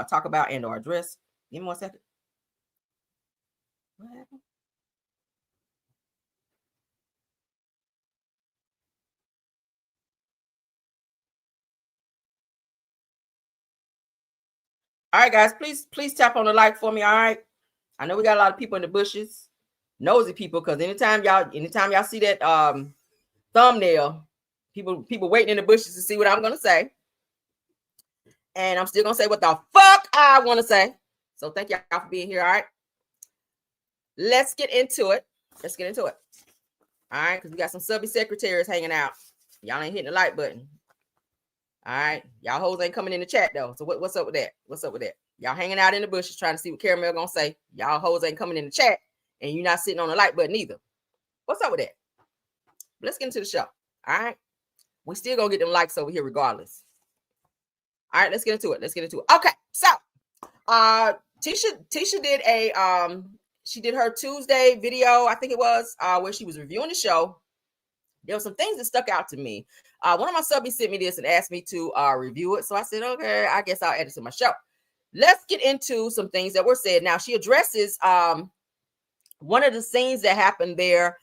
talk about and or address. Give me 1 second. What happened? All right, guys, please tap on the like for me. All right, I know we got a lot of people in the bushes, nosy people, because anytime y'all see that thumbnail, people waiting in the bushes to see what I'm gonna say, and I'm still gonna say what the fuck I want to say. So thank y'all for being here. All right, let's get into it. All right, because we got some subby secretaries hanging out. Y'all ain't hitting the like button. All right, y'all hoes ain't coming in the chat though. So what's up with that? Y'all hanging out in the bushes trying to see what Caramel gonna say. Y'all hoes ain't coming in the chat, and you're not sitting on the like button either. What's up with that? Let's get into the show. All right, we still gonna get them likes over here regardless. All right, let's get into it. Okay, so Tisha did she did her Tuesday video, I think it was, where she was reviewing the show. There were some things that stuck out to me. One of my subbies sent me this and asked me to review it. So I said, okay, I guess I'll add it to my show. Let's get into some things that were said. Now, she addresses one of the scenes that happened there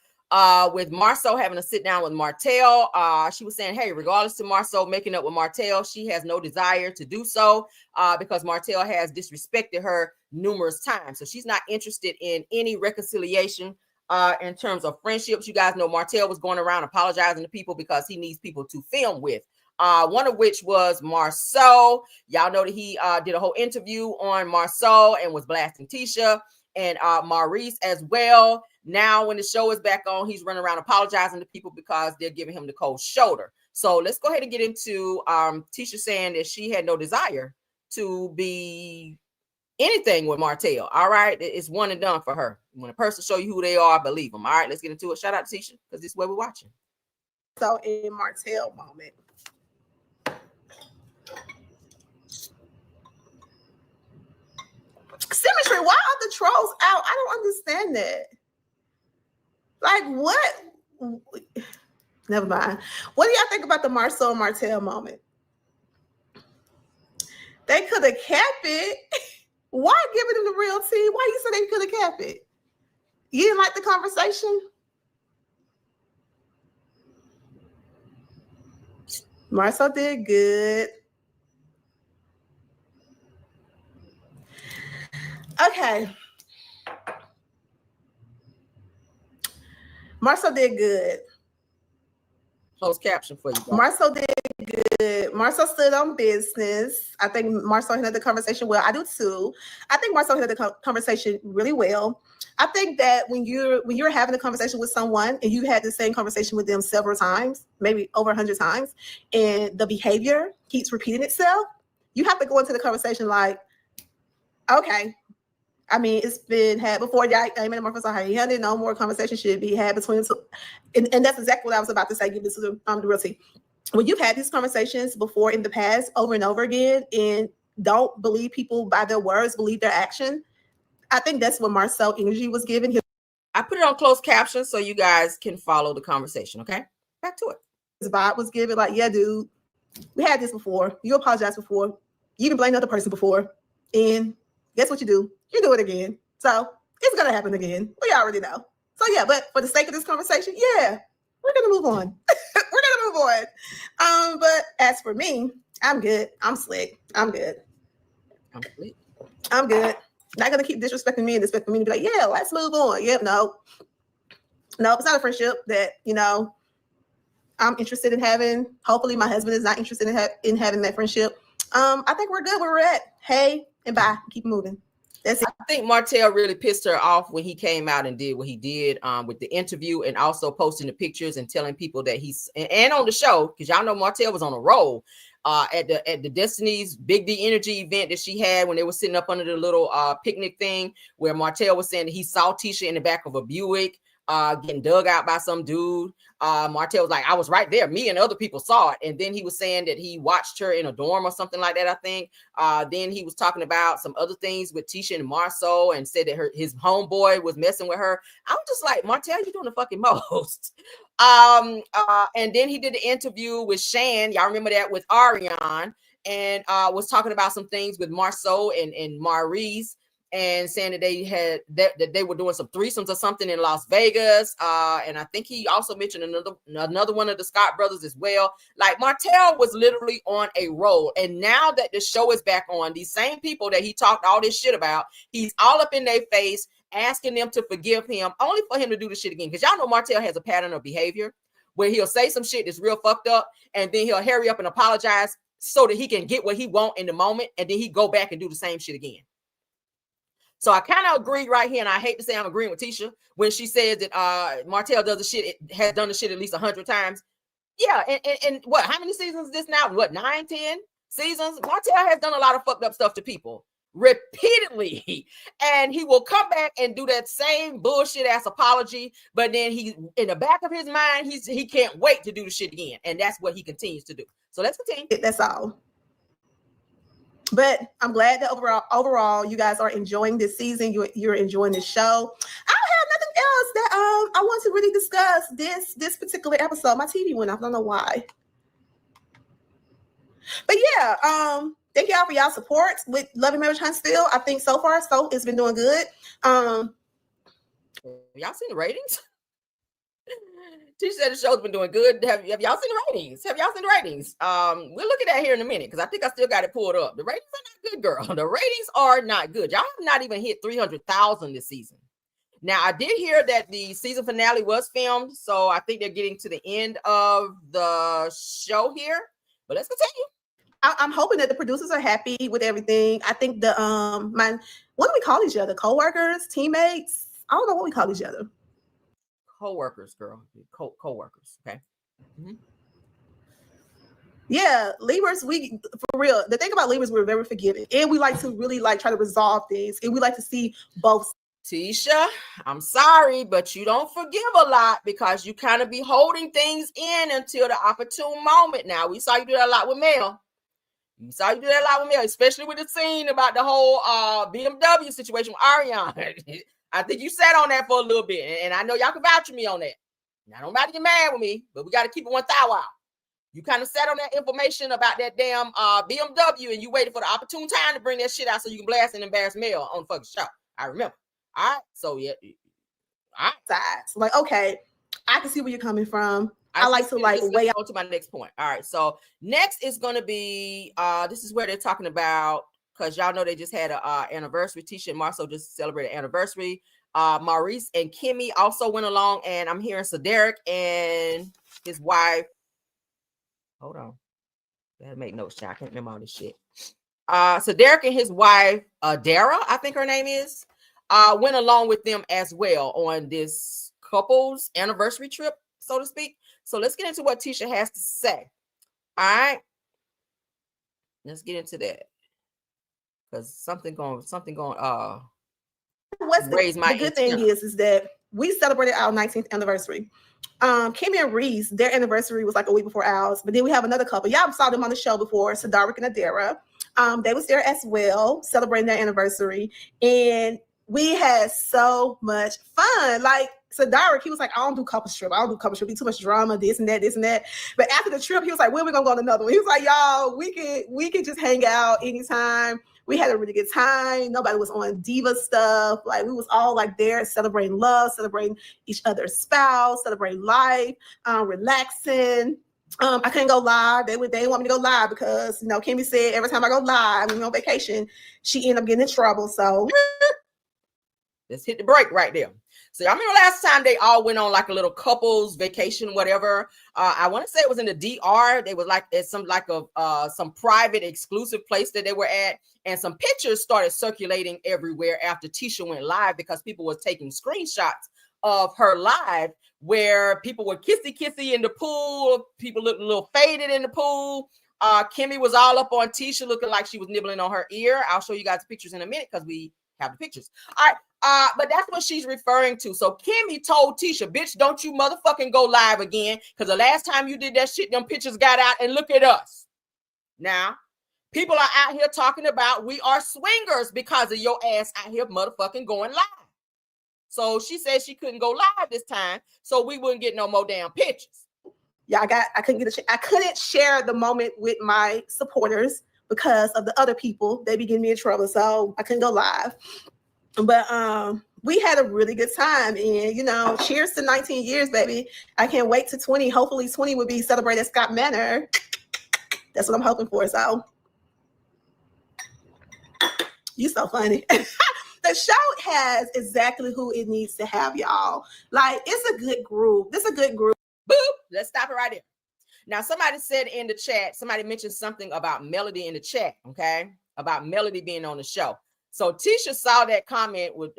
with Marceau having to sit down with Martell. She was saying, hey, regardless to Marceau making up with Martell, she has no desire to do so because Martell has disrespected her numerous times. So she's not interested in any reconciliation in terms of friendships. You guys know Martell was going around apologizing to people because he needs people to film with. One of which was Marceau. Y'all know that he did a whole interview on Marceau and was blasting Tisha and Maurice as well. Now, when the show is back on, he's running around apologizing to people because they're giving him the cold shoulder. So let's go ahead and get into Tisha saying that she had no desire to be anything with Martell. All right, it's one and done for her. When a person show you who they are, believe them. All right, let's get into it. Shout out to Tisha because this is what we're watching. So in Martell moment, Symmetry, why are the trolls out? I don't understand that. Like, what? Never mind. What do y'all think about the Marceau and Martell moment? They could have kept it. Why giving them the real tea? Why you said they could have kept it? You didn't like the conversation? Marcel did good. Okay. Marcel did good. Closed caption for you. Marcel did good. Marcel stood on business. I think Marcel handled the conversation well. I do too. I think Marcel handled the conversation really well. I think that when you're having a conversation with someone and you had the same conversation with them several times, maybe over 100 times, and the behavior keeps repeating itself, you have to go into the conversation like, okay, I mean, it's been had before. I made a more no more conversation should be had between them two. And that's exactly what I was about to say. Give this to the real tea. When you've had these conversations before in the past over and over again and don't believe people by their words, believe their action, I think that's what Marcel energy was given. I put it on closed caption so you guys can follow the conversation, okay? Back to it. His vibe was given like, yeah, dude, we had this before. You apologized before. You even blamed the other person before. And guess what you do? You do it again. So it's going to happen again. We already know. So yeah, but for the sake of this conversation, yeah, we're going to move on. We're going to move on. But as for me, I'm good. I'm slick. I'm good. I'm good. Not going to keep disrespecting me and disrespecting me and be like, yeah, let's move on. Yep, no, it's not a friendship that, I'm interested in having. Hopefully my husband is not interested in having that friendship. I think we're good where we're at. Hey, and bye. Keep moving. That's it. I think Martell really pissed her off when he came out and did what he did with the interview and also posting the pictures and telling people that he's and on the show, because y'all know Martell was on a roll at the Destiny's Big D Energy event that she had when they were sitting up under the little picnic thing where Martell was saying that he saw Tisha in the back of a Buick getting dug out by some dude. Martell was like, I was right there. Me and other people saw it. And then he was saying that he watched her in a dorm or something like that, I think. Then he was talking about some other things with Tisha and Marceau and said that his homeboy was messing with her. I was just like, Martell, you're doing the fucking most. And then he did the interview with Shan. Y'all remember that with Ariane, and was talking about some things with Marceau and Maurice, and saying that they were doing some threesomes or something in Las Vegas. And I think he also mentioned another one of the Scott brothers as well. Like Martell was literally on a roll. And now that the show is back on, these same people that he talked all this shit about, he's all up in their face, asking them to forgive him, only for him to do the shit again. Because y'all know Martell has a pattern of behavior where he'll say some shit that's real fucked up, and then he'll hurry up and apologize so that he can get what he want in the moment, and then he go back and do the same shit again. So I kind of agree right here, and I hate to say I'm agreeing with Tisha when she says that Martell does the shit, it has done the shit at least 100 times. Yeah, and what, how many seasons is this now? What, 9, 10 seasons? Martell has done a lot of fucked up stuff to people repeatedly, and he will come back and do that same bullshit ass apology, but then he, in the back of his mind, he can't wait to do the shit again, and that's what he continues to do. So let's continue. That's all. But I'm glad that overall, you guys are enjoying this season. You're enjoying this show. I don't have nothing else that I want to really discuss this particular episode. My TV went off. I don't know why. But yeah, thank y'all for y'all support with Love and Marriage Huntsville. I think so far, it's been doing good. Y'all seen the ratings? She said the show's been doing good. Have y'all seen the ratings? We'll look at that here in a minute because I think I still got it pulled up. The ratings are not good, girl. The ratings are not good. Y'all have not even hit 300,000 this season. Now, I did hear that the season finale was filmed, so I think they're getting to the end of the show here. But let's continue. I'm hoping that the producers are happy with everything. I think what do we call each other? Co-workers, teammates? I don't know what we call each other. Co-workers, girl. Co-workers. Okay. Mm-hmm. Yeah, Libras, for real. The thing about Libras, we're very forgiving, and we like to really try to resolve things, and we like to see both. Tisha, I'm sorry, but you don't forgive a lot because you kind of be holding things in until the opportune moment. Now, we saw you do that a lot with Mel. Especially with the scene about the whole BMW situation with Ariane. I think you sat on that for a little bit, and I know y'all can vouch for me on that. Now, don't nobody get mad with me, but we got to keep it 1,000 out. You kind of sat on that information about that damn BMW, and you waited for the opportune time to bring that shit out so you can blast and embarrass Mel on the fucking show. I remember. All right. So yeah. All right. So like, okay, I can see where you're coming from. I like to like weigh on to my next point. All right. So next is gonna be this is where they're talking about, because y'all know they just had a anniversary. Tisha and Marceau just celebrated anniversary. Maurice and Kimmy also went along, and I'm hearing Derek and his wife. Hold on. Gotta make notes, child. I can't remember all this shit. So Derek and his wife, Dara, I think her name is, went along with them as well on this couple's anniversary trip, so to speak. So let's get into what Tisha has to say. All right. Let's get into that. Because something going what's the good thing is that we celebrated our 19th anniversary. Kimmy and Reese, their anniversary was like a week before ours, but then we have another couple. Y'all saw them on the show before, Derek and Adara. They was there as well, celebrating their anniversary, and we had so much fun. Like, Derek, he was like, I don't do couple trip. Be too much drama, this and that. But after the trip, he was like, when are we gonna go on another one? He was like, y'all, we can just hang out anytime. We had a really good time. Nobody was on diva stuff. Like, we was all like there celebrating love, celebrating each other's spouse, celebrating life, relaxing. I couldn't go live. They didn't want me to go live because, you know, Kimmy said every time I go live when we're on vacation, she ended up getting in trouble. So let's hit the break right there. So I remember last time they all went on like a little couples vacation, whatever. I want to say it was in the DR. They was like at some private exclusive place that they were at, and some pictures started circulating everywhere after Tisha went live because people were taking screenshots of her live where people were kissy in the pool. People looked a little faded in the pool. Kimmy was all up on Tisha looking like she was nibbling on her ear. I'll show you guys the pictures in a minute because we have the pictures. All right. But that's what she's referring to. So Kimmy told Tisha, bitch, don't you motherfucking go live again, because the last time you did that shit, them pictures got out, and look at us. Now, people are out here talking about we are swingers because of your ass out here motherfucking going live. So she said she couldn't go live this time, so we wouldn't get no more damn pictures. Yeah, I couldn't share the moment with my supporters because of the other people. They be getting me in trouble, so I couldn't go live. But we had a really good time, and you know, cheers to 19 years, baby. I can't wait to 20. Hopefully 20 will be celebrated at Scott Manor. That's what I'm hoping for. So you so funny. The show has exactly who it needs to have, y'all. Like, it's a good group. This is a good group. Boop. Let's stop it right there. Now, somebody said in the chat, somebody mentioned something about Melody in the chat, okay? About Melody being on the show. So Tisha saw that comment with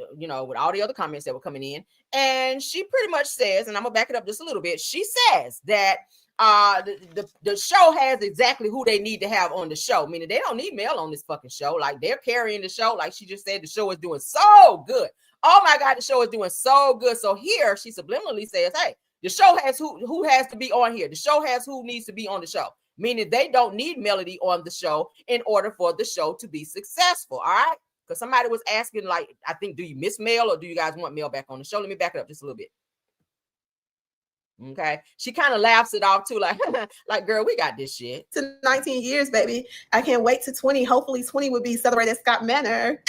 all the other comments that were coming in, and she pretty much says, and I'm gonna back it up just a little bit. She says that the show has exactly who they need to have on the show, meaning they don't need Mel on this fucking show. Like, they're carrying the show. Like she just said, the show is doing so good. Oh my God, the show is doing so good. So here she subliminally says, hey, the show has who has to be on here. The show has who needs to be on the show, meaning they don't need Melody on the show in order for the show to be successful. All right. Because somebody was asking, like, I think, do you miss Mel or do you guys want Mel back on the show? Let me back it up just a little bit. Okay. She kind of laughs it off too, like, girl, we got this shit. To 19 years, baby. I can't wait to 20. Hopefully 20 will be celebrated at Scott Manor.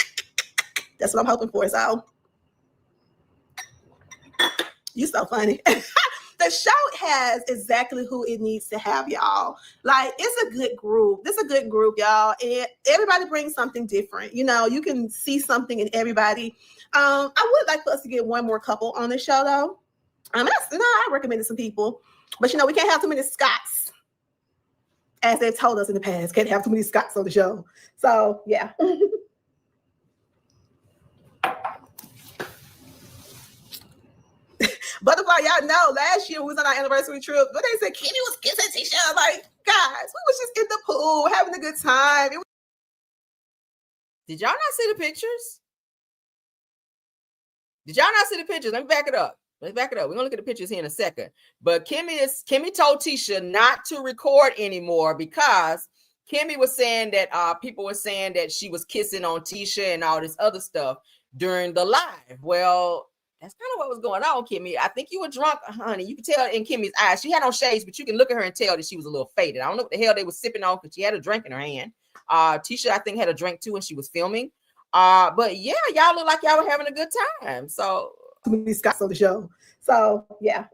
That's what I'm hoping for. So you so funny. The show has exactly who it needs to have, y'all. Like, it's a good group. This is a good group, y'all. And everybody brings something different. You know, you can see something in everybody. I would like for us to get one more couple on the show, though. I recommended some people. But, you know, we can't have too many Scotts. As they've told us in the past, can't have too many Scotts on the show. So, yeah. Butterfly, y'all know last year we was on our anniversary trip, but they said Kenny was kissing Tisha. I'm like, guys, we was just in the pool having a good time. Did y'all not see the pictures? Let me back it up. We're gonna look at the pictures here in a second. But Kimmy told Tisha not to record anymore because Kimmy was saying that people were saying that she was kissing on Tisha and all this other stuff during the live. Well, That's kind of what was going on, Kimmy. I think you were drunk, honey. You could tell in Kimmy's eyes. She had on shades, but you can look at her and tell that she was a little faded. I don't know what the hell they were sipping on because she had a drink in her hand. Tisha, I think, had a drink too when she was filming. But yeah, y'all look like y'all were having a good time. So These Scott's on the show. So yeah.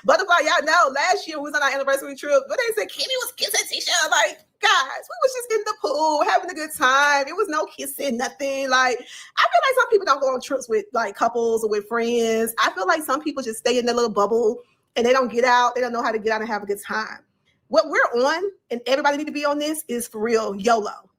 Butterfly, y'all know last year we was on our anniversary trip, but they said Kimmy was kissing Tisha. Like, guys, we was just in the pool having a good time. It was no kissing, nothing. Like, I feel like some people don't go on trips with like couples or with friends. I feel like some people just stay in their little bubble and they don't get out. They don't know how to get out and have a good time. What we're on, and everybody need to be on this, is for real YOLO.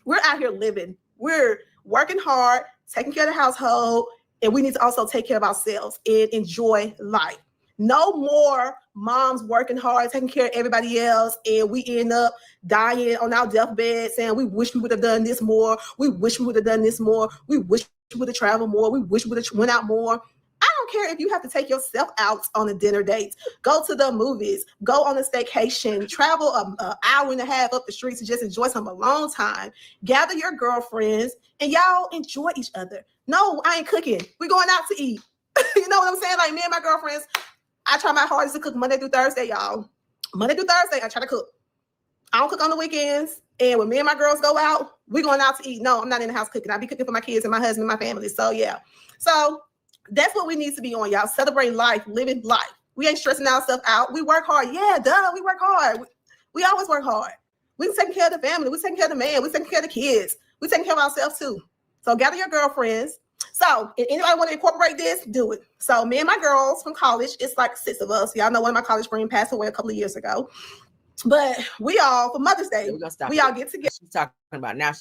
We're out here living. We're working hard, taking care of the household, and we need to also take care of ourselves and enjoy life. No more moms working hard, taking care of everybody else, and we end up dying on our deathbed saying, we wish we would have done this more. We wish we would have done this more. We wish we would have traveled more. We wish we would have went out more. I don't care if you have to take yourself out on a dinner date, go to the movies, go on a staycation, travel an hour and a half up the street to just enjoy some alone time, gather your girlfriends, and y'all enjoy each other. No, I ain't cooking. We're going out to eat. You know what I'm saying? Like, me and my girlfriends, I try my hardest to cook Monday through Thursday, y'all. Monday through Thursday, I try to cook. I don't cook on the weekends. And when me and my girls go out, we're going out to eat. No, I'm not in the house cooking. I be cooking for my kids and my husband and my family. So, yeah. So, that's what we need to be on, y'all. Celebrating life, living life. We ain't stressing ourselves out. We work hard. Yeah, duh, we work hard. We always work hard. We taking care of the family. We taking care of the man. We taking care of the kids. We taking care of ourselves, too. So, gather your girlfriends. So if anybody want to incorporate this, do it. So me and my girls from college, it's like 6 of us. Y'all know one of my college friends passed away a couple of years ago. But we all, for Mother's Day, we all get together. She's talking about now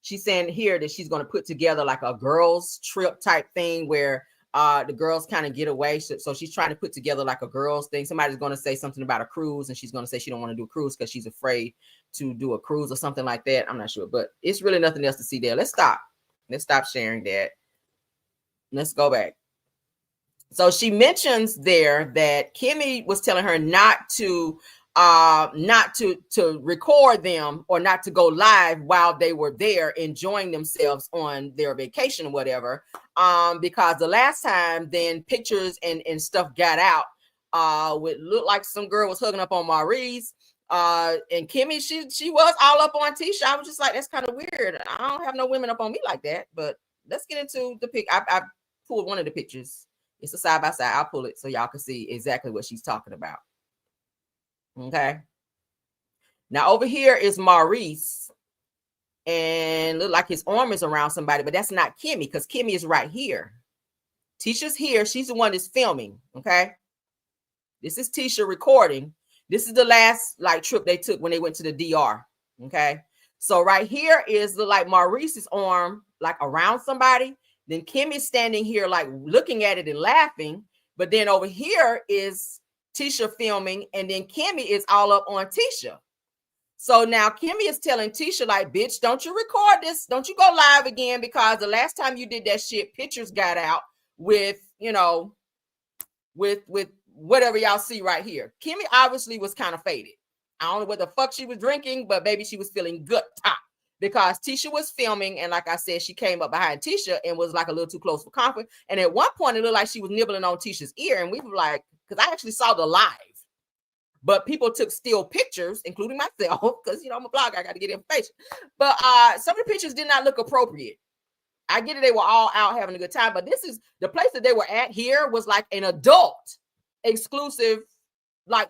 she's saying here that she's going to put together like a girls trip type thing where the girls kind of get away. So she's trying to put together like a girls thing. Somebody's going to say something about a cruise and she's going to say she don't want to do a cruise because she's afraid to do a cruise or something like that. I'm not sure, but it's really nothing else to see there. Let's stop sharing that. Let's go back. So she mentions there that Kimmy was telling her not to record them or not to go live while they were there enjoying themselves on their vacation or whatever. Because the last time then pictures and stuff got out, would look like some girl was hooking up on Maurice. And Kimmy, she was all up on Tisha. I was just like, that's kind of weird. I don't have no women up on me like that. But let's get into the pic. I pulled one of the pictures. It's a side by side. I'll pull it so y'all can see exactly what she's talking about. Okay. Now over here is Maurice, and look like his arm is around somebody, but that's not Kimmy because Kimmy is right here. Tisha's here. She's the one that's filming. Okay. This is Tisha recording. This is the last like trip they took when they went to the DR. Okay. So right here is the like Maurice's arm like around somebody. Then Kimmy's standing here like looking at it and laughing. But then over here is Tisha filming, and then Kimmy is all up on Tisha. So now Kimmy is telling Tisha like, bitch, don't you record this. Don't you go live again, because the last time you did that shit, pictures got out with, you know, with whatever y'all see right here. Kimmy obviously was kind of faded. I don't know what the fuck she was drinking, but baby, she was feeling good top. Because Tisha was filming, and like I said, she came up behind Tisha and was like a little too close for comfort. And at one point, it looked like she was nibbling on Tisha's ear, and we were like, because I actually saw the live, but people took still pictures, including myself, because you know I'm a blogger, I got to get information. But some of the pictures did not look appropriate. I get it; they were all out having a good time, but this is the place that they were at. Here was like an adult exclusive, like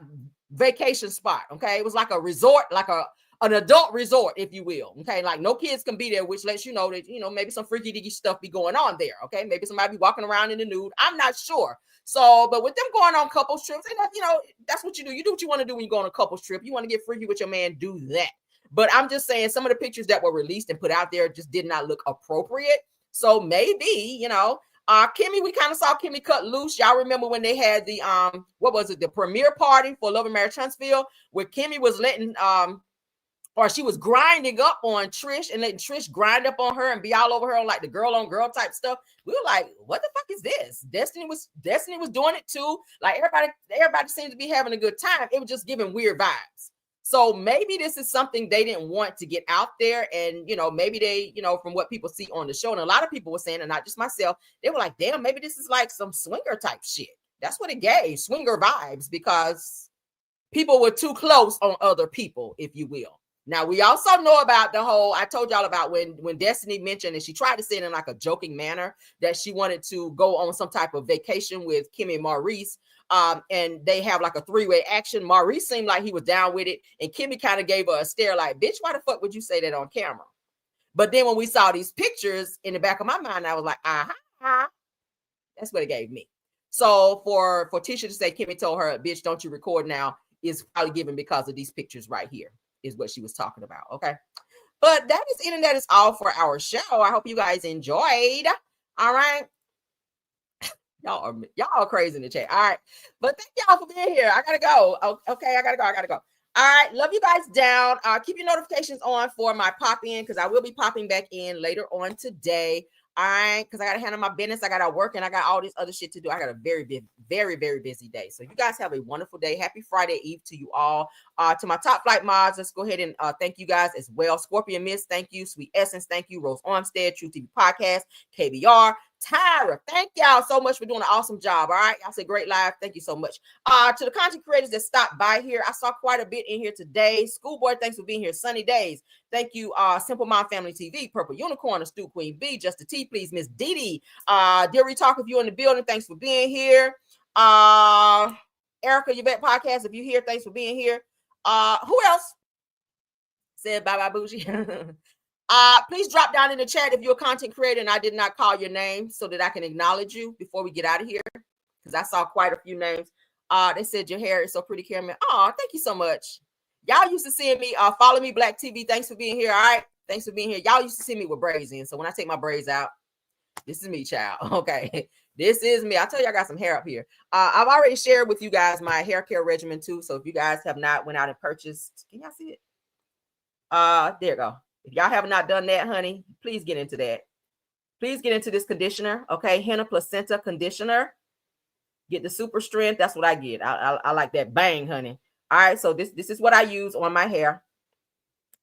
vacation spot. Okay, it was like a resort, like an adult resort, if you will. Okay, like no kids can be there, which lets you know that, you know, maybe some freaky diggy stuff be going on there. Okay, maybe somebody be walking around in the nude. I'm not sure. So, but with them going on couples trips, and you know, that's what you do. You do what you want to do when you go on a couples trip. You want to get freaky with your man, do that. But I'm just saying, some of the pictures that were released and put out there just did not look appropriate. So maybe, you know, Kimmy, we kind of saw Kimmy cut loose. Y'all remember when they had the what was it, the premiere party for Love and Marriage Huntsville, where Kimmy was letting or she was grinding up on Trish and letting Trish grind up on her and be all over her on like the girl on girl type stuff. We were like, what the fuck is this? Destiny was doing it too. Like everybody seemed to be having a good time. It was just giving weird vibes. So maybe this is something they didn't want to get out there. And, you know, maybe they, you know, from what people see on the show, and a lot of people were saying, and not just myself, they were like, damn, maybe this is like some swinger type shit. That's what it gave, swinger vibes, because people were too close on other people, if you will. Now, we also know about the whole, I told y'all about when Destiny mentioned, and she tried to say it in like a joking manner, that she wanted to go on some type of vacation with Kimmel and Maurice. And they have like a three-way action. Maurice seemed like he was down with it. And Kimmel kind of gave her a stare like, bitch, why the fuck would you say that on camera? But then when we saw these pictures in the back of my mind, I was like, aha, that's what it gave me. So for Tisha to say Kimmel told her, bitch, don't you record now, is probably given because of these pictures right here, is what she was talking about. Okay. But that is it, and that is all for our show. I hope you guys enjoyed. All right. Y'all are crazy in the chat. All right. But thank y'all for being here. I gotta go. Okay, I gotta go. All right. Love you guys down. Keep your notifications on for my pop-in, because I will be popping back in later on today. All right, because I gotta handle my business. I gotta work, and I got all this other shit to do. I got a very busy day. So you guys have a wonderful day. Happy Friday Eve to you all. To my top flight mods, let's go ahead and thank you guys as well. Scorpion Miss, thank you. Sweet Essence, thank you. Rose Armstead, True TV Podcast, KBR, Tyra, thank y'all so much for doing an awesome job. All right, y'all said great live. Thank you so much. To the content creators that stopped by here, I saw quite a bit in here today. Schoolboy, thanks for being here. Sunny Days, thank you. Simple Mom Family TV, Purple Unicorn, Astute Queen B, Just a T, please, Miss Dee. Deary Talk, if you're in the building, thanks for being here. Erica Yvette Podcast, if you're here, thanks for being here. Who else said bye bye bougie? Please drop down in the chat if you're a content creator and I did not call your name, so that I can acknowledge you before we get out of here, because I saw quite a few names. They said your hair is so pretty, Cameron. Oh, thank you so much. Y'all used to see me. Follow me, Black TV. Thanks for being here. All right, thanks for being here. Y'all used to see me with braids in, so when I take my braids out, this is me, child. Okay, this is me. I tell you, I got some hair up here. I've already shared with you guys my hair care regimen too. So if you guys have not went out and purchased, can y'all see it? There you go. If y'all have not done that, honey, please get into that. Please get into this conditioner. Okay, henna placenta conditioner. Get the super strength. That's what I get. I like that bang, honey. All right, so this is what I use on my hair.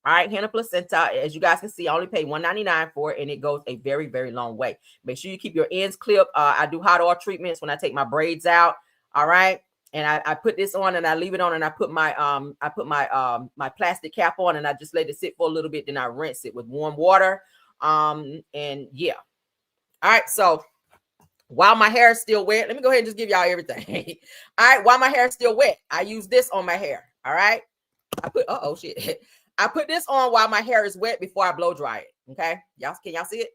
All right, henna placenta. As you guys can see, I only pay $1.99 for it, and it goes a very, very long way. Make sure you keep your ends clipped. I do hot oil treatments when I take my braids out. All right. And I put this on and I leave it on, and I put my my plastic cap on, and I just let it sit for a little bit. Then I rinse it with warm water. And yeah. All right. So while my hair is still wet, let me go ahead and just give y'all everything. All right. While my hair is still wet, I use this on my hair. All right. I put shit. I put this on while my hair is wet before I blow dry it. Okay. Can y'all see it?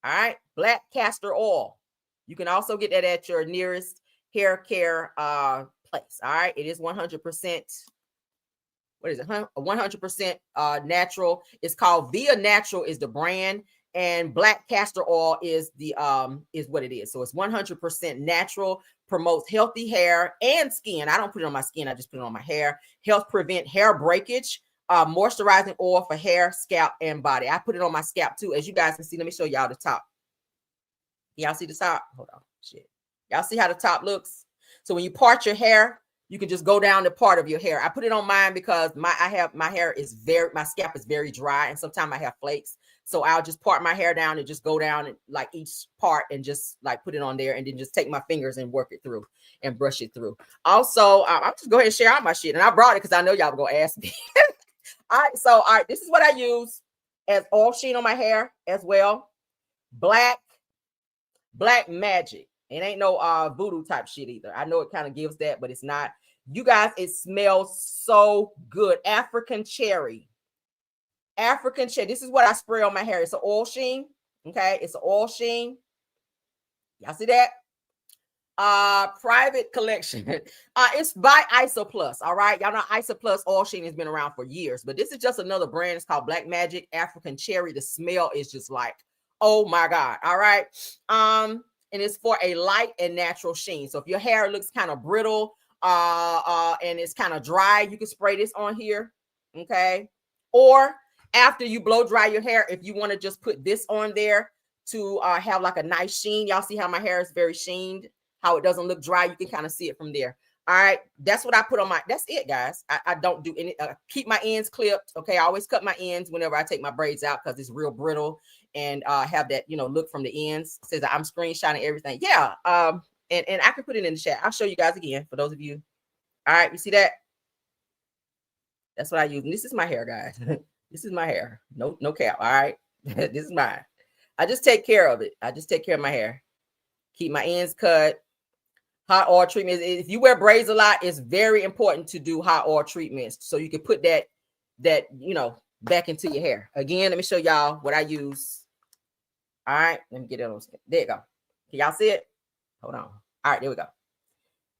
All right. Black castor oil. You can also get that at your nearest hair care place. All right, it is 100%. What is it? 100% natural. It's called Via Natural is the brand, and black castor oil is the is what it is. So it's 100% natural. Promotes healthy hair and skin. I don't put it on my skin. I just put it on my hair. Helps prevent hair breakage. Moisturizing oil for hair, scalp, and body. I put it on my scalp too. As you guys can see, let me show y'all the top. Y'all see the top? Hold on. Shit. Y'all see how the top looks? So when you part your hair, you can just go down the part of your hair. I put it on mine because my scalp is very dry, and sometimes I have flakes. So I'll just part my hair down and just go down and like each part and just like put it on there, and then just take my fingers and work it through and brush it through. Also, I'll just go ahead and share out my shit. And I brought it because I know y'all were gonna ask me. All right, this is what I use as oil sheen on my hair as well. Black magic. It ain't no voodoo type shit either. I know it kind of gives that, but it's not. You guys, it smells so good. African cherry. This is what I spray on my hair. It's an oil sheen. Okay, it's an oil sheen. Y'all see that? Private collection. It's by Isoplus. All right, y'all know Isoplus oil sheen has been around for years, but this is just another brand. It's called Black Magic African Cherry. The smell is just like, oh my God. All right. And it's for a light and natural sheen. So if your hair looks kind of brittle and it's kind of dry, you can spray this on here. Okay. Or after you blow dry your hair, if you want to just put this on there to have like a nice sheen. Y'all see how my hair is very sheened, how it doesn't look dry. You can kind of see it from there. All right, that's what I put on my, that's it, guys. I don't do any, keep my ends clipped. Okay, I always cut my ends whenever I take my braids out because it's real brittle and have that, look from the ends. It says that I'm screenshotting everything. Yeah, and I can put it in the chat. I'll show you guys again for those of you. All right, you see that? That's what I use. And this is my hair, guys. This is my hair. No cap. All right, this is mine. I just take care of it. I just take care of my hair. Keep my ends cut. Hot oil treatments. If you wear braids a lot, it's very important to do hot oil treatments so you can put that back into your hair. Again, let me show y'all what I use. All right, let me get it on. There you go. Can y'all see it? Hold on. All right, there we go.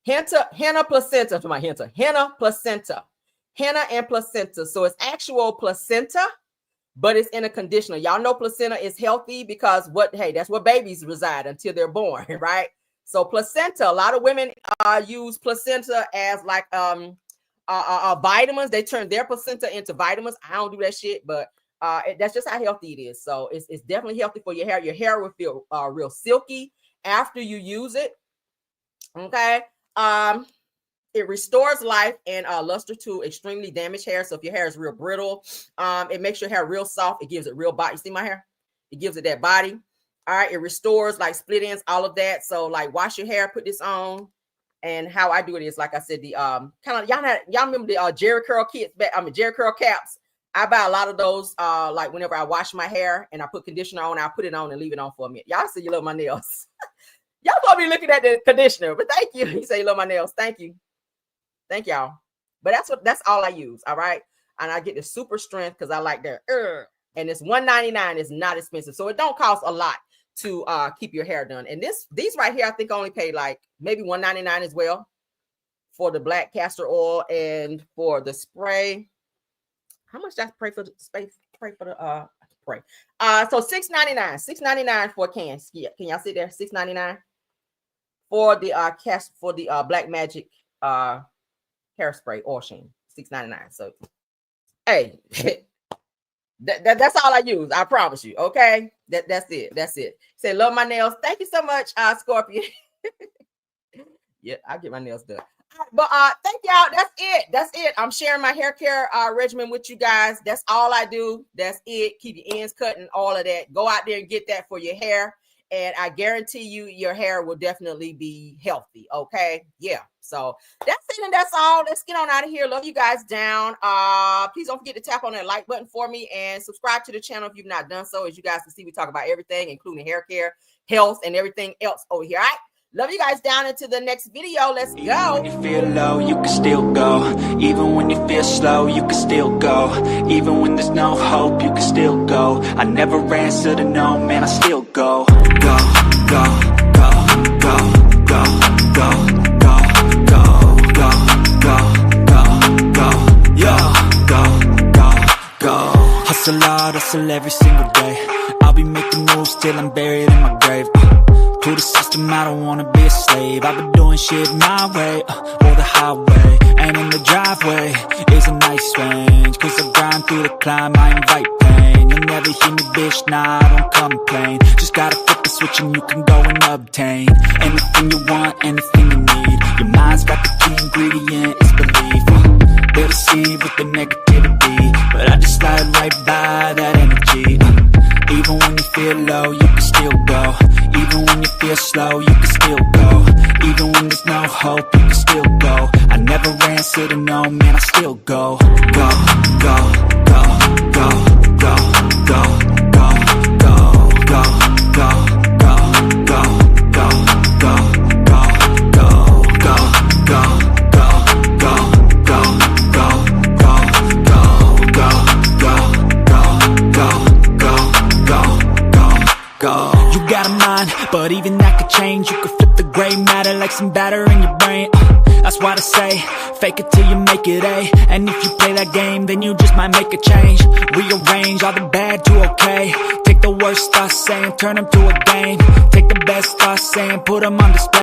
Henna placenta for my henna placenta. Henna and placenta. So it's actual placenta, but it's in a conditioner. Y'all know placenta is healthy because that's where babies reside until they're born, right? So placenta, a lot of women use placenta as like vitamins. They turn their placenta into vitamins. I don't do that shit, but that's just how healthy it is. So it's definitely healthy for your hair. Your hair will feel real silky after you use it. Okay. It restores life and luster to extremely damaged hair. So if your hair is real brittle, it makes your hair real soft. It gives it real body. You see my hair? It gives it that body. All right, it restores like split ends, all of that. So like wash your hair, put this on. And how I do it is, like I said, the kind of y'all remember the Jerry curl kits back, Jerry curl caps. I buy a lot of those like whenever I wash my hair and I put conditioner on, I put it on and leave it on for a minute. Y'all say you love my nails. Y'all probably be looking at the conditioner, but thank you. You say you love my nails. Thank you. Thank y'all. But that's all I use. All right. And I get the super strength because I like that. And it's $1.99. It's not expensive. So it don't cost a lot to keep your hair done. And these right here, I think only pay like maybe $1.99 as well for the black castor oil and for the spray. How much did I pray for the space? Pray for the spray. So $6.99. $6.99 for a can. Yeah, can y'all see there? $6.99 for the Black Magic hairspray oil sheen. $6.99. So hey, that's all I use. I promise you. Okay. That's it. Say love my nails. Thank you so much, Scorpion. Yeah, I get my nails done. But thank y'all. That's it. I'm sharing my hair care regimen with you guys. That's all I do. That's it. Keep your ends cut and all of that. Go out there and get that for your hair. And I guarantee you your hair will definitely be healthy. Okay. Yeah. So that's it. And that's all. Let's get on out of here. Love you guys down. Please don't forget to tap on that like button for me and subscribe to the channel if you've not done so. As you guys can see, we talk about everything, including hair care, health, and everything else over here. All right. Love you guys down into the next video. Let's go. Even when you feel low, you can still go. Even when you feel slow, you can still go. Even when there's no hope, you can still go. I never answer to no, man, I still go. Go, go, go, go, go, go, go, go, go, go, go, go, go, go. Hustle hard, hustle every single day. I'll be making moves till I'm buried in my grave. To the system, I don't wanna be a slave. I've been doing shit my way, or the highway. And in the driveway is a nice range. Cause I grind through the climb, I invite pain. You'll never hear me, bitch, nah, I don't complain. Just gotta flip the switch and you can go and obtain anything you want, anything you need. Your mind's got the key ingredient, it's belief. They'll deceive with the negativity, but I just slide right by that energy. Even when you feel low, you can still go. Even when you feel slow, you can still go. Even when there's no hope, you can still go. I never answer to no, man, I still go. Go, go, go, go, go, go, go, go, go, go, go, go, go, go, go, go, go, go. You got a mind, but even that could change. You could flip the gray matter like some batter in your brain. That's why they say, fake it till you make it A. And if you play that game, then you just might make a change. Rearrange all the bad to okay. Take the worst thoughts saying, turn them to a game. Take the best thoughts saying, put them on display.